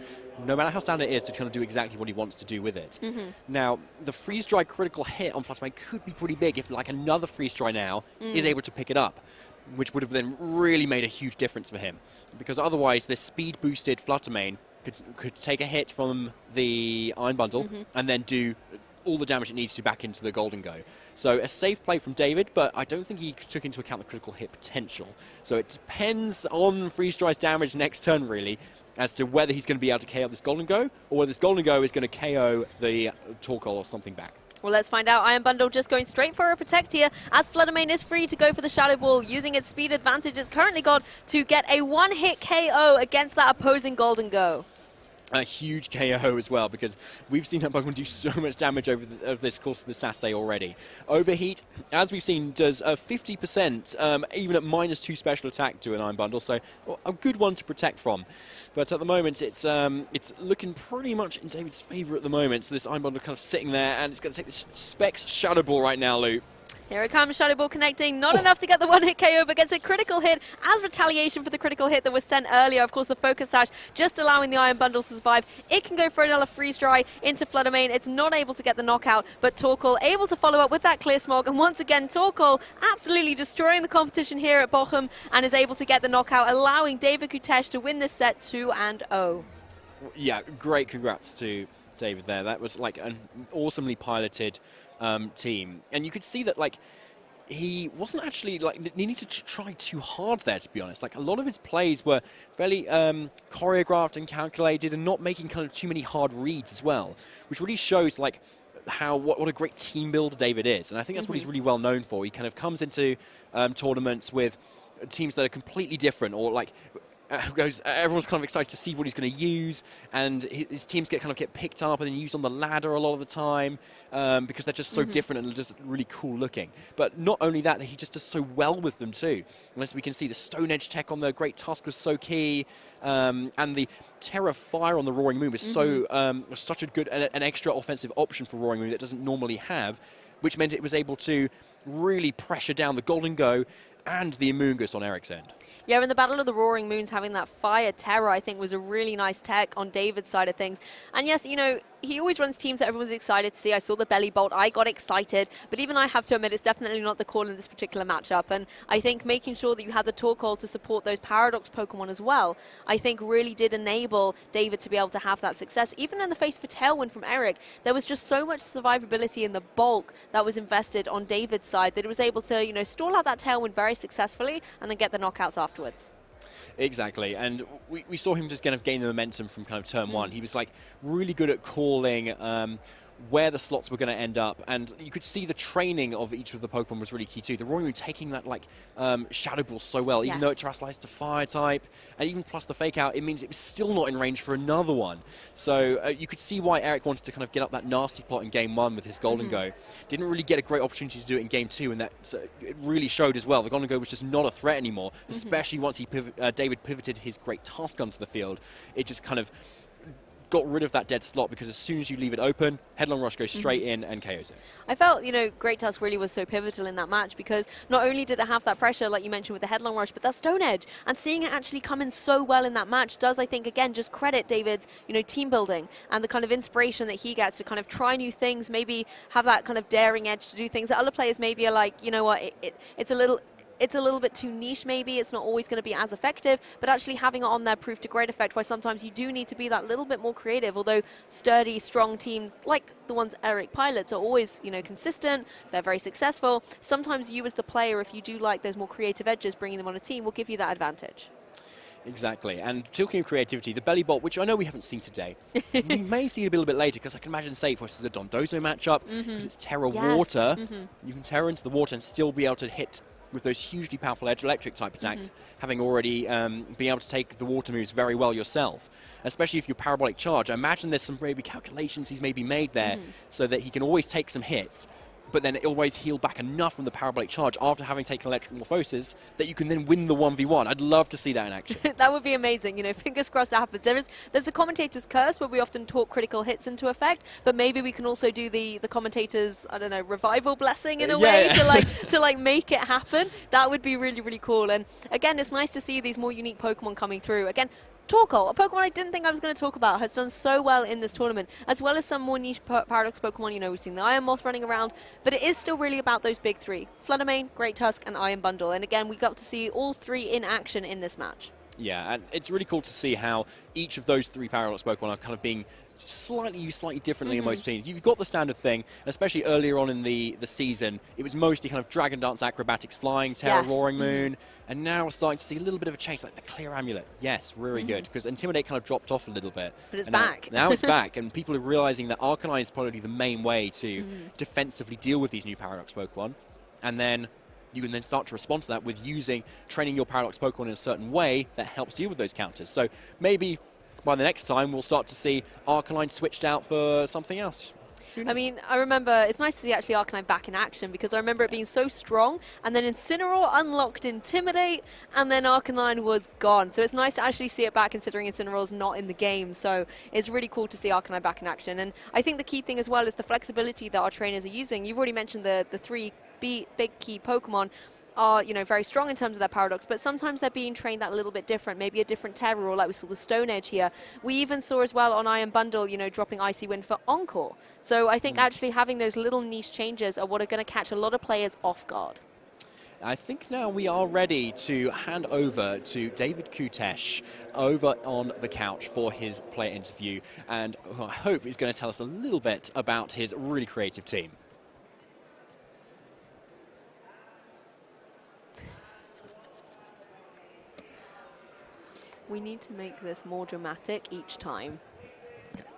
no matter how standard it is, to kind of do exactly what he wants to do with it. Now, the Freeze Dry critical hit on Flutter Mane could be pretty big if like another Freeze Dry now is able to pick it up, which would have then really made a huge difference for him. Because otherwise, this speed-boosted Flutter Mane could take a hit from the Iron Bundle and then do all the damage it needs to back into the Golden Go. So a safe play from David, but I don't think he took into account the critical hit potential. So it depends on Freeze Dry's damage next turn, really, as to whether he's going to be able to KO this Golden Go, or whether this Golden Go is going to KO the Torkoal or something back. Well, let's find out. Iron Bundle just going straight for a Protect here, as Flutter Mane is free to go for the Shadow Ball, using its speed advantage it's currently got to get a one-hit KO against that opposing Golden Go. A huge KO as well, because we've seen that Pokemon do so much damage over this course of the Saturday already. Overheat, as we've seen, does 50%, even at -2 special attack to an Iron Bundle, so a good one to protect from. But at the moment, it's looking pretty much in David's favour at the moment, so this Iron Bundle kind of sitting there, and it's going to take this Specs Shadow Ball right now, Lou. Here it comes, Shadow Ball connecting, not enough to get the one-hit KO, but gets a critical hit as retaliation for the critical hit that was sent earlier. Of course, the Focus Sash just allowing the Iron Bundle to survive. It can go for another Freeze Dry into Flutter Mane. It's not able to get the knockout, but Torkoal able to follow up with that Clear Smog. And once again, Torkoal absolutely destroying the competition here at Bochum and is able to get the knockout, allowing David Koutesh to win this set 2-0. Yeah, great congrats to David there. That was like an awesomely piloted team, and you could see that like he wasn't actually like needing to try too hard there, to be honest. Like a lot of his plays were fairly choreographed and calculated, and not making kind of too many hard reads as well, which really shows like what a great team builder David is. And I think that's what he's really well known for. He kind of comes into tournaments with teams that are completely different, or like everyone's kind of excited to see what he's going to use, and his teams get picked up and then used on the ladder a lot of the time because they're just so different and just really cool looking. But not only that, he just does so well with them too. And as we can see, the Stone Edge tech on the Great Tusk was so key, and the Terra Fire on the Roaring Moon was was such a good an extra offensive option for Roaring Moon that doesn't normally have, which meant it was able to really pressure down the Golden Go and the Amoonguss on Eric's end. Yeah, in the Battle of the Roaring Moons, having that Fire Terror, I think, was a really nice tech on David's side of things. And yes, you know, he always runs teams that everyone's excited to see. I saw the Belly Bolt, I got excited, but even I have to admit it's definitely not the call in this particular matchup. And I think making sure that you had the Torkoal to support those Paradox Pokemon as well, I think really did enable David to be able to have that success. Even in the face of a Tailwind from Eric, there was just so much survivability in the bulk that was invested on David's side that it was able to, you know, stall out that Tailwind very successfully and then get the knockouts afterwards. Exactly, and we saw him just kind of gain the momentum from kind of turn one. He was like really good at calling where the slots were going to end up, and you could see the training of each of the Pokemon was really key too. The Roaring Moon taking that like Shadow Ball so well, even though it terrestrialized to Fire type, and even plus the Fake Out, it means it was still not in range for another one. So you could see why Eric wanted to kind of get up that nasty plot in Game 1 with his Golden Go. Didn't really get a great opportunity to do it in Game 2, and that it really showed as well. The Golden Go was just not a threat anymore, especially once David pivoted his Great Tusk onto the field. It just kind of got rid of that dead slot, because as soon as you leave it open, Headlong Rush goes straight in and KOs it. I felt, you know, Great Tusk really was so pivotal in that match, because not only did it have that pressure, like you mentioned with the Headlong Rush, but that Stone Edge, and seeing it actually come in so well in that match does, I think, again, just credit David's, you know, team building and the kind of inspiration that he gets to kind of try new things, maybe have that kind of daring edge to do things that other players maybe are like, you know what, it's a little bit too niche maybe, it's not always going to be as effective, but actually having it on there proved to great effect, why sometimes you do need to be that little bit more creative, although sturdy, strong teams like the ones Eric pilots are always, you know, consistent, they're very successful. Sometimes you as the player, if you do like those more creative edges, bringing them on a team will give you that advantage. Exactly. And talking of creativity, the belly bolt, which I know we haven't seen today, we may see a little bit later, because I can imagine, say, versus a Dondozo matchup, because it's Terra Water, you can Terra into the water and still be able to hit with those hugely powerful edge electric type attacks, having already been able to take the water moves very well yourself. Especially if you're parabolic charge. I imagine there's some maybe calculations he's maybe made there so that he can always take some hits, but then always heal back enough from the parabolic charge after having taken electric morphosis that you can then win the 1v1. I'd love to see that in action. That would be amazing. You know, fingers crossed that happens. There's a commentator's curse where we often talk critical hits into effect, but maybe we can also do the commentator's, I don't know, revival blessing in a way to make it happen. That would be really, really cool. And again, it's nice to see these more unique Pokemon coming through. Again, Torkoal, a Pokemon I didn't think I was going to talk about, has done so well in this tournament, as well as some more niche Paradox Pokemon. You know, we've seen the Iron Moth running around, but it is still really about those big three: Fluttermane, Great Tusk, and Iron Bundle. And again, we got to see all three in action in this match. Yeah, and it's really cool to see how each of those three Paradox Pokemon are kind of being used slightly differently in most teams. You've got the standard thing, and especially earlier on in the season, it was mostly kind of Dragon Dance, Acrobatics, Flying, Terra, Roaring Moon, and now we're starting to see a little bit of a change, like the Clear Amulet. Yes, really good, because Intimidate kind of dropped off a little bit. But it's back. Now it's back, and people are realizing that Arcanine is probably the main way to defensively deal with these new Paradox Pokemon, and then you can then start to respond to that with training your Paradox Pokemon in a certain way that helps deal with those counters. So maybe by the next time, we'll start to see Arcanine switched out for something else. I mean, I remember, it's nice to see actually Arcanine back in action, because I remember it being so strong, and then Incineroar unlocked Intimidate, and then Arcanine was gone. So it's nice to actually see it back, considering Incineroar's not in the game. So it's really cool to see Arcanine back in action. And I think the key thing as well is the flexibility that our trainers are using. You've already mentioned the three big key Pokemon are, you know, very strong in terms of their Paradox, but sometimes they're being trained that a little bit different, maybe a different Terror, or like we saw the Stone Edge here. We even saw as well on Iron Bundle, you know, dropping Icy Wind for Encore. So I think actually having those little niche changes are what are going to catch a lot of players off guard. I think now we are ready to hand over to David Koutesh over on the couch for his player interview, and I hope he's going to tell us a little bit about his really creative team. We need to make this more dramatic each time.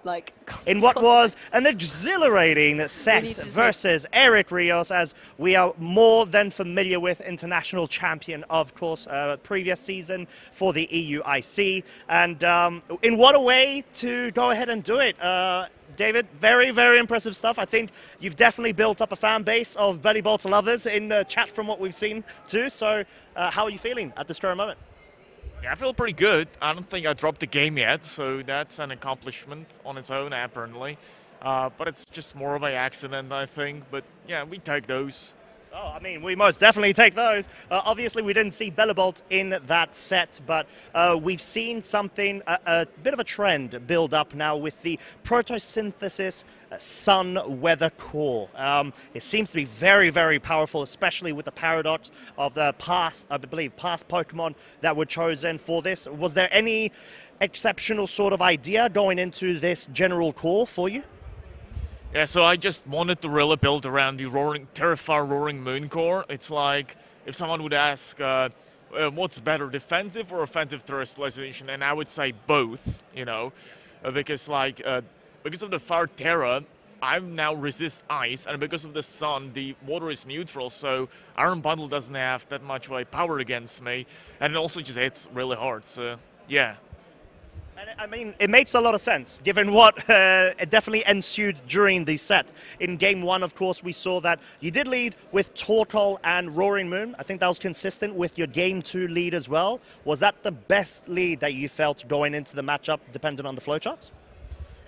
Like, in what was an exhilarating set versus Eric Rios, as we are more than familiar with, international champion, of course, previous season for the EUIC. And in what a way to go ahead and do it. David, very, very impressive stuff. I think you've definitely built up a fan base of Belly Bolt lovers in the chat from what we've seen too. So how are you feeling at this current moment? Yeah, I feel pretty good. I don't think I dropped the game yet, so that's an accomplishment on its own, apparently. But it's just more of an accident, I think. But yeah, we take those. Oh, I mean, we most definitely take those. Obviously, we didn't see Bellibolt in that set, but we've seen something, a bit of a trend build up now with the Protosynthesis Sun Weather Core. It seems to be very, very powerful, especially with the paradox of the past, I believe, past Pokemon that were chosen for this. Was there any exceptional sort of idea going into this general core for you? Yeah, so I just wanted to really build around the Terrafar Roaring Moon core. It's like if someone would ask, what's better, defensive or offensive terrestrialization? And I would say both, you know, because like because of the Fire Terra, I now resist ice, and because of the sun, the water is neutral, so Iron Bundle doesn't have that much power against me, and it also just hits really hard. So yeah. I mean, it makes a lot of sense, given what it definitely ensued during the set. In Game 1, of course, we saw that you did lead with Torkoal and Roaring Moon. I think that was consistent with your Game 2 lead as well. Was that the best lead that you felt going into the matchup, depending on the flowcharts?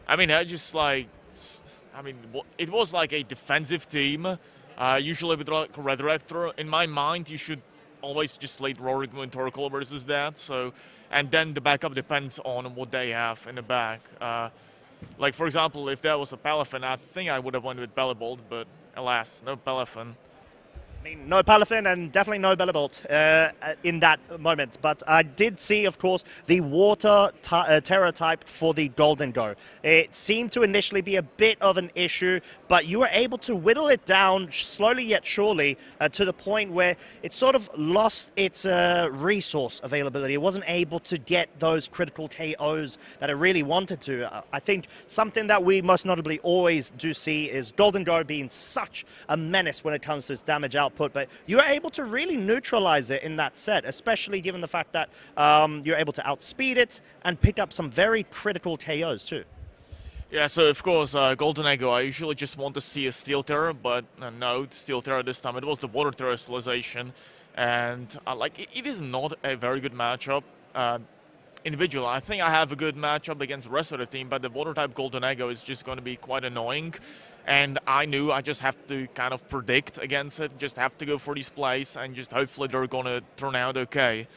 I mean, it was like a defensive team. Usually with Red Rector, in my mind, you should always just lead Roaring Moon Torkoal versus that. So, and then the backup depends on what they have in the back. Like, for example, if there was a Palafin, I think I would have went with Bellibolt, but alas, no Palafin. I mean, no Palafin and definitely no Bellibolt in that moment. But I did see, of course, the water terror type for the Golden Go. It seemed to initially be a bit of an issue, but you were able to whittle it down slowly yet surely to the point where it sort of lost its resource availability. It wasn't able to get those critical KOs that it really wanted to. I think something that we most notably always do see is Golden Go being such a menace when it comes to its damage output, but you were able to really neutralize it in that set, especially given the fact that you're able to outspeed it and pick up some very critical KOs too. Yeah, so of course, Golden Echo, I usually just want to see a Steel Terror, but no, Steel Terror this time, it was the Water Terrestrialization, and it is not a very good matchup. Individual, I think I have a good matchup against the rest of the team, but the Water-type Golden Echo is just going to be quite annoying. And I knew I just have to kind of predict against it, just have to go for these plays, and just hopefully they're going to turn out okay.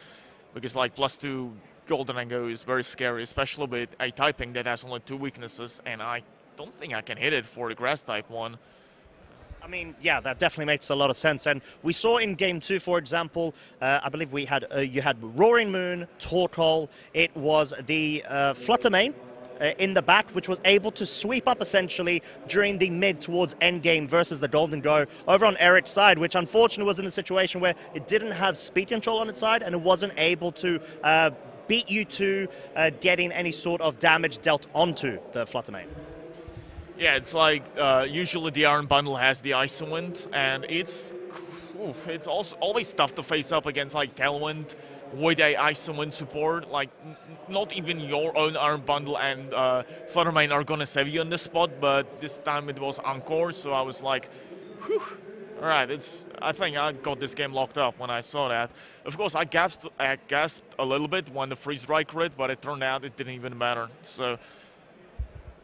Because like +2 Golden Echo is very scary, especially with a typing that has only 2 weaknesses, and I don't think I can hit it for the Grass type one. I mean, yeah, that definitely makes a lot of sense. And we saw in Game 2, for example, I believe we had you had Roaring Moon, Torkoal. It was the Fluttermane in the back, which was able to sweep up essentially during the mid towards endgame versus the Golden Go over on Eric's side, which unfortunately was in a situation where it didn't have speed control on its side and it wasn't able to beat you to getting any sort of damage dealt onto the Fluttermane. Yeah, it's like usually the Iron Bundle has the Icewind, and it's also always tough to face up against like Tailwind with a Icewind support. Like not even your own Iron Bundle and Fluttermane are gonna save you on this spot, but this time it was Encore, so I was like, whew. All right, I think I got this game locked up when I saw that. Of course, I gasped a little bit when the freeze dry crit, but it turned out it didn't even matter. So.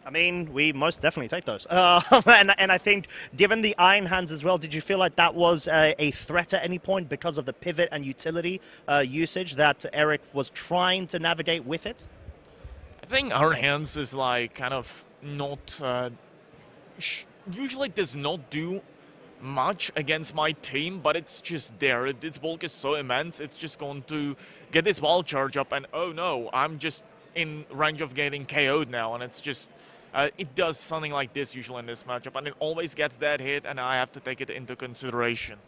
I mean, we most definitely take those. And I think, given the Iron Hands as well, did you feel like that was a threat at any point because of the pivot and utility usage that Eric was trying to navigate with it? I think Iron Hands is like kind of not... usually does not do much against my team, but it's just there. Its bulk is so immense, it's just going to get this wall charge up and oh no, I'm just in range of getting KO'd now, and it's just... it does something like this usually in this matchup, and it always gets that hit, and I have to take it into consideration.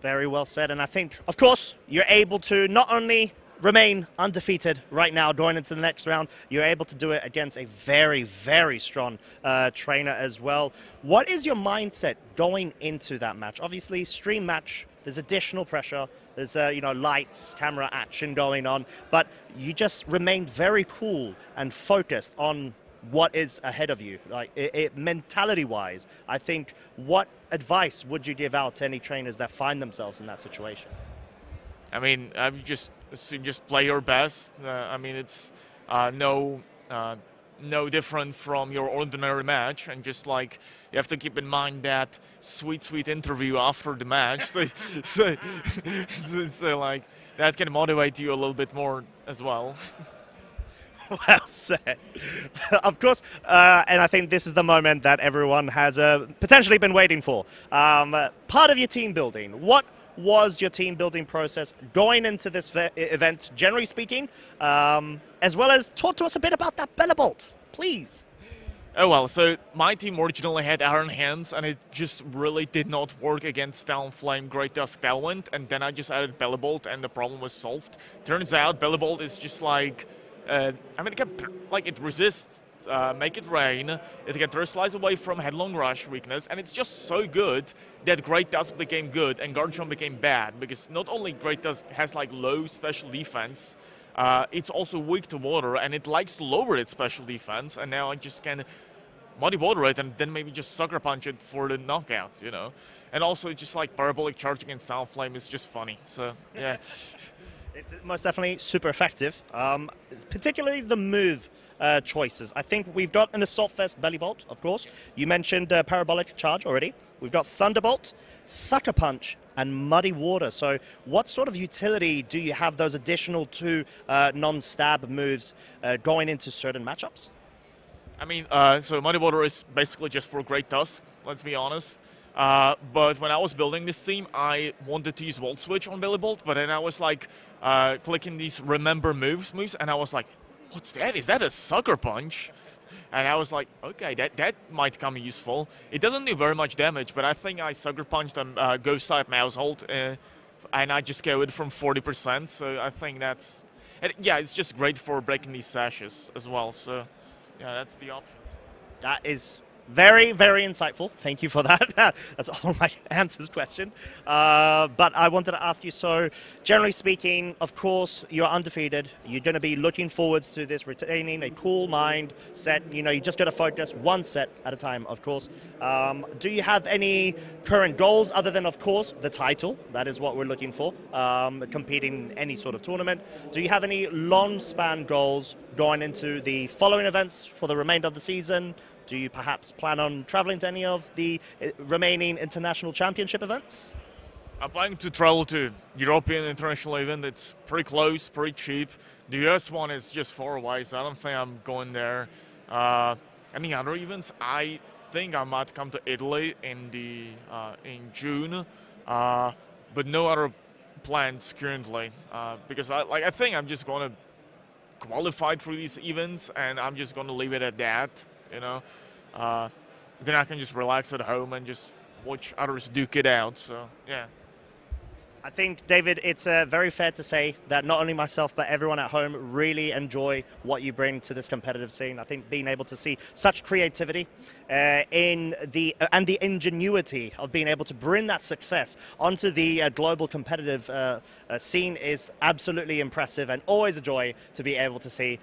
Very well said, and I think, of course, you're able to not only remain undefeated right now going into the next round, you're able to do it against a very, very strong trainer as well. What is your mindset going into that match? Obviously, stream match, there's additional pressure. There's, lights, camera action going on, but you just remained very cool and focused on what is ahead of you. Like, mentality-wise, I think, what advice would you give out to any trainers that find themselves in that situation? I mean, I would just assume just play your best. I mean, it's no different from your ordinary match, and just like you have to keep in mind that sweet interview after the match, so like that can motivate you a little bit more as well. Well said. Of course, and I think this is the moment that everyone has potentially been waiting for. Part of your team building. What was your team building process going into this event, generally speaking, as well as talk to us a bit about that Bellibolt, please. Oh well, so my team originally had Iron Hands, and it just really did not work against Talonflame, Great Dusk, Tailwind, and then I just added Bellibolt, and the problem was solved. Turns out Bellibolt is just like, I mean, it resists Make It Rain, it can Terrestrialize away from Headlong Rush weakness, and it's just so good that Great Dusk became good and Garchomp became bad, because not only Great Dusk has like low special defense, it's also weak to water, and it likes to lower its special defense, and now I just can Muddy Water it and then maybe just Sucker Punch it for the knockout, you know. And also just like Parabolic Charge against Talonflame is just funny, so yeah. It's most definitely super effective, particularly the move choices. I think we've got an Assault Vest Bellibolt, of course. You mentioned Parabolic Charge already. We've got Thunderbolt, Sucker Punch, and Muddy Water. So what sort of utility do you have those additional two non-stab moves going into certain matchups? I mean, so Muddy Water is basically just for Great Dusk, let's be honest. But when I was building this team, I wanted to use Volt Switch on Billy Bolt, but then I was like clicking these remember moves, and I was like, what's that? Is that a sucker punch? And I was like, okay, that might come useful. It doesn't do very much damage, but I think I sucker punched a ghost type mouse hold, and I just KO'd from 40%. So I think that's, and yeah, it's just great for breaking these sashes as well. So yeah, that's the option. That is very, very insightful. Thank you for that. That's all my answers question. But I wanted to ask you, so generally speaking, of course, you're undefeated. You're going to be looking forwards to this, retaining a cool mind set. You know, you just got to focus one set at a time, of course. Do you have any current goals other than, of course, the title? That is what we're looking for, competing in any sort of tournament. Do you have any long-span goals going into the following events for the remainder of the season? Do you perhaps plan on traveling to any of the remaining international championship events? I'm planning to travel to European international event. It's pretty close, pretty cheap. The US one is just far away, so I don't think I'm going there. Any other events? I think I might come to Italy in June, but no other plans currently. Because I think I'm just going to qualify through these events, and I'm just going to leave it at that. You know, then I can just relax at home and just watch others duke it out. So yeah. I think, David, it's very fair to say that not only myself but everyone at home really enjoy what you bring to this competitive scene. I think being able to see such creativity and the ingenuity of being able to bring that success onto the global competitive scene is absolutely impressive and always a joy to be able to see.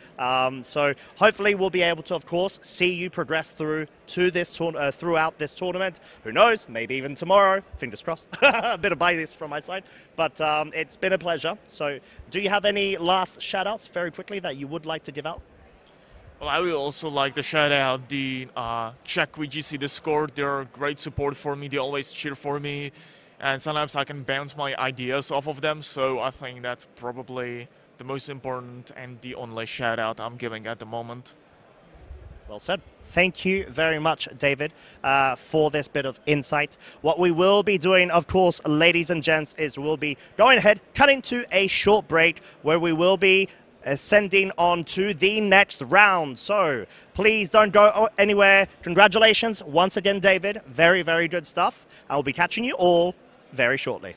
So hopefully we'll be able to, of course, see you progress through to this throughout this tournament. Who knows? Maybe even tomorrow. Fingers crossed. A bit of bias from my side. But it's been a pleasure. So do you have any last shout-outs very quickly that you would like to give out? Well, I would also like to shout out the Czech VGC Discord. They're great support for me. They always cheer for me. And sometimes I can bounce my ideas off of them. So I think that's probably the most important and the only shout-out I'm giving at the moment. Well said. Thank you very much, David, for this bit of insight. What we will be doing, of course, ladies and gents, is we'll be going ahead, cutting to a short break where we will be ascending on to the next round. So please don't go anywhere. Congratulations once again, David. Very, very good stuff. I'll be catching you all very shortly.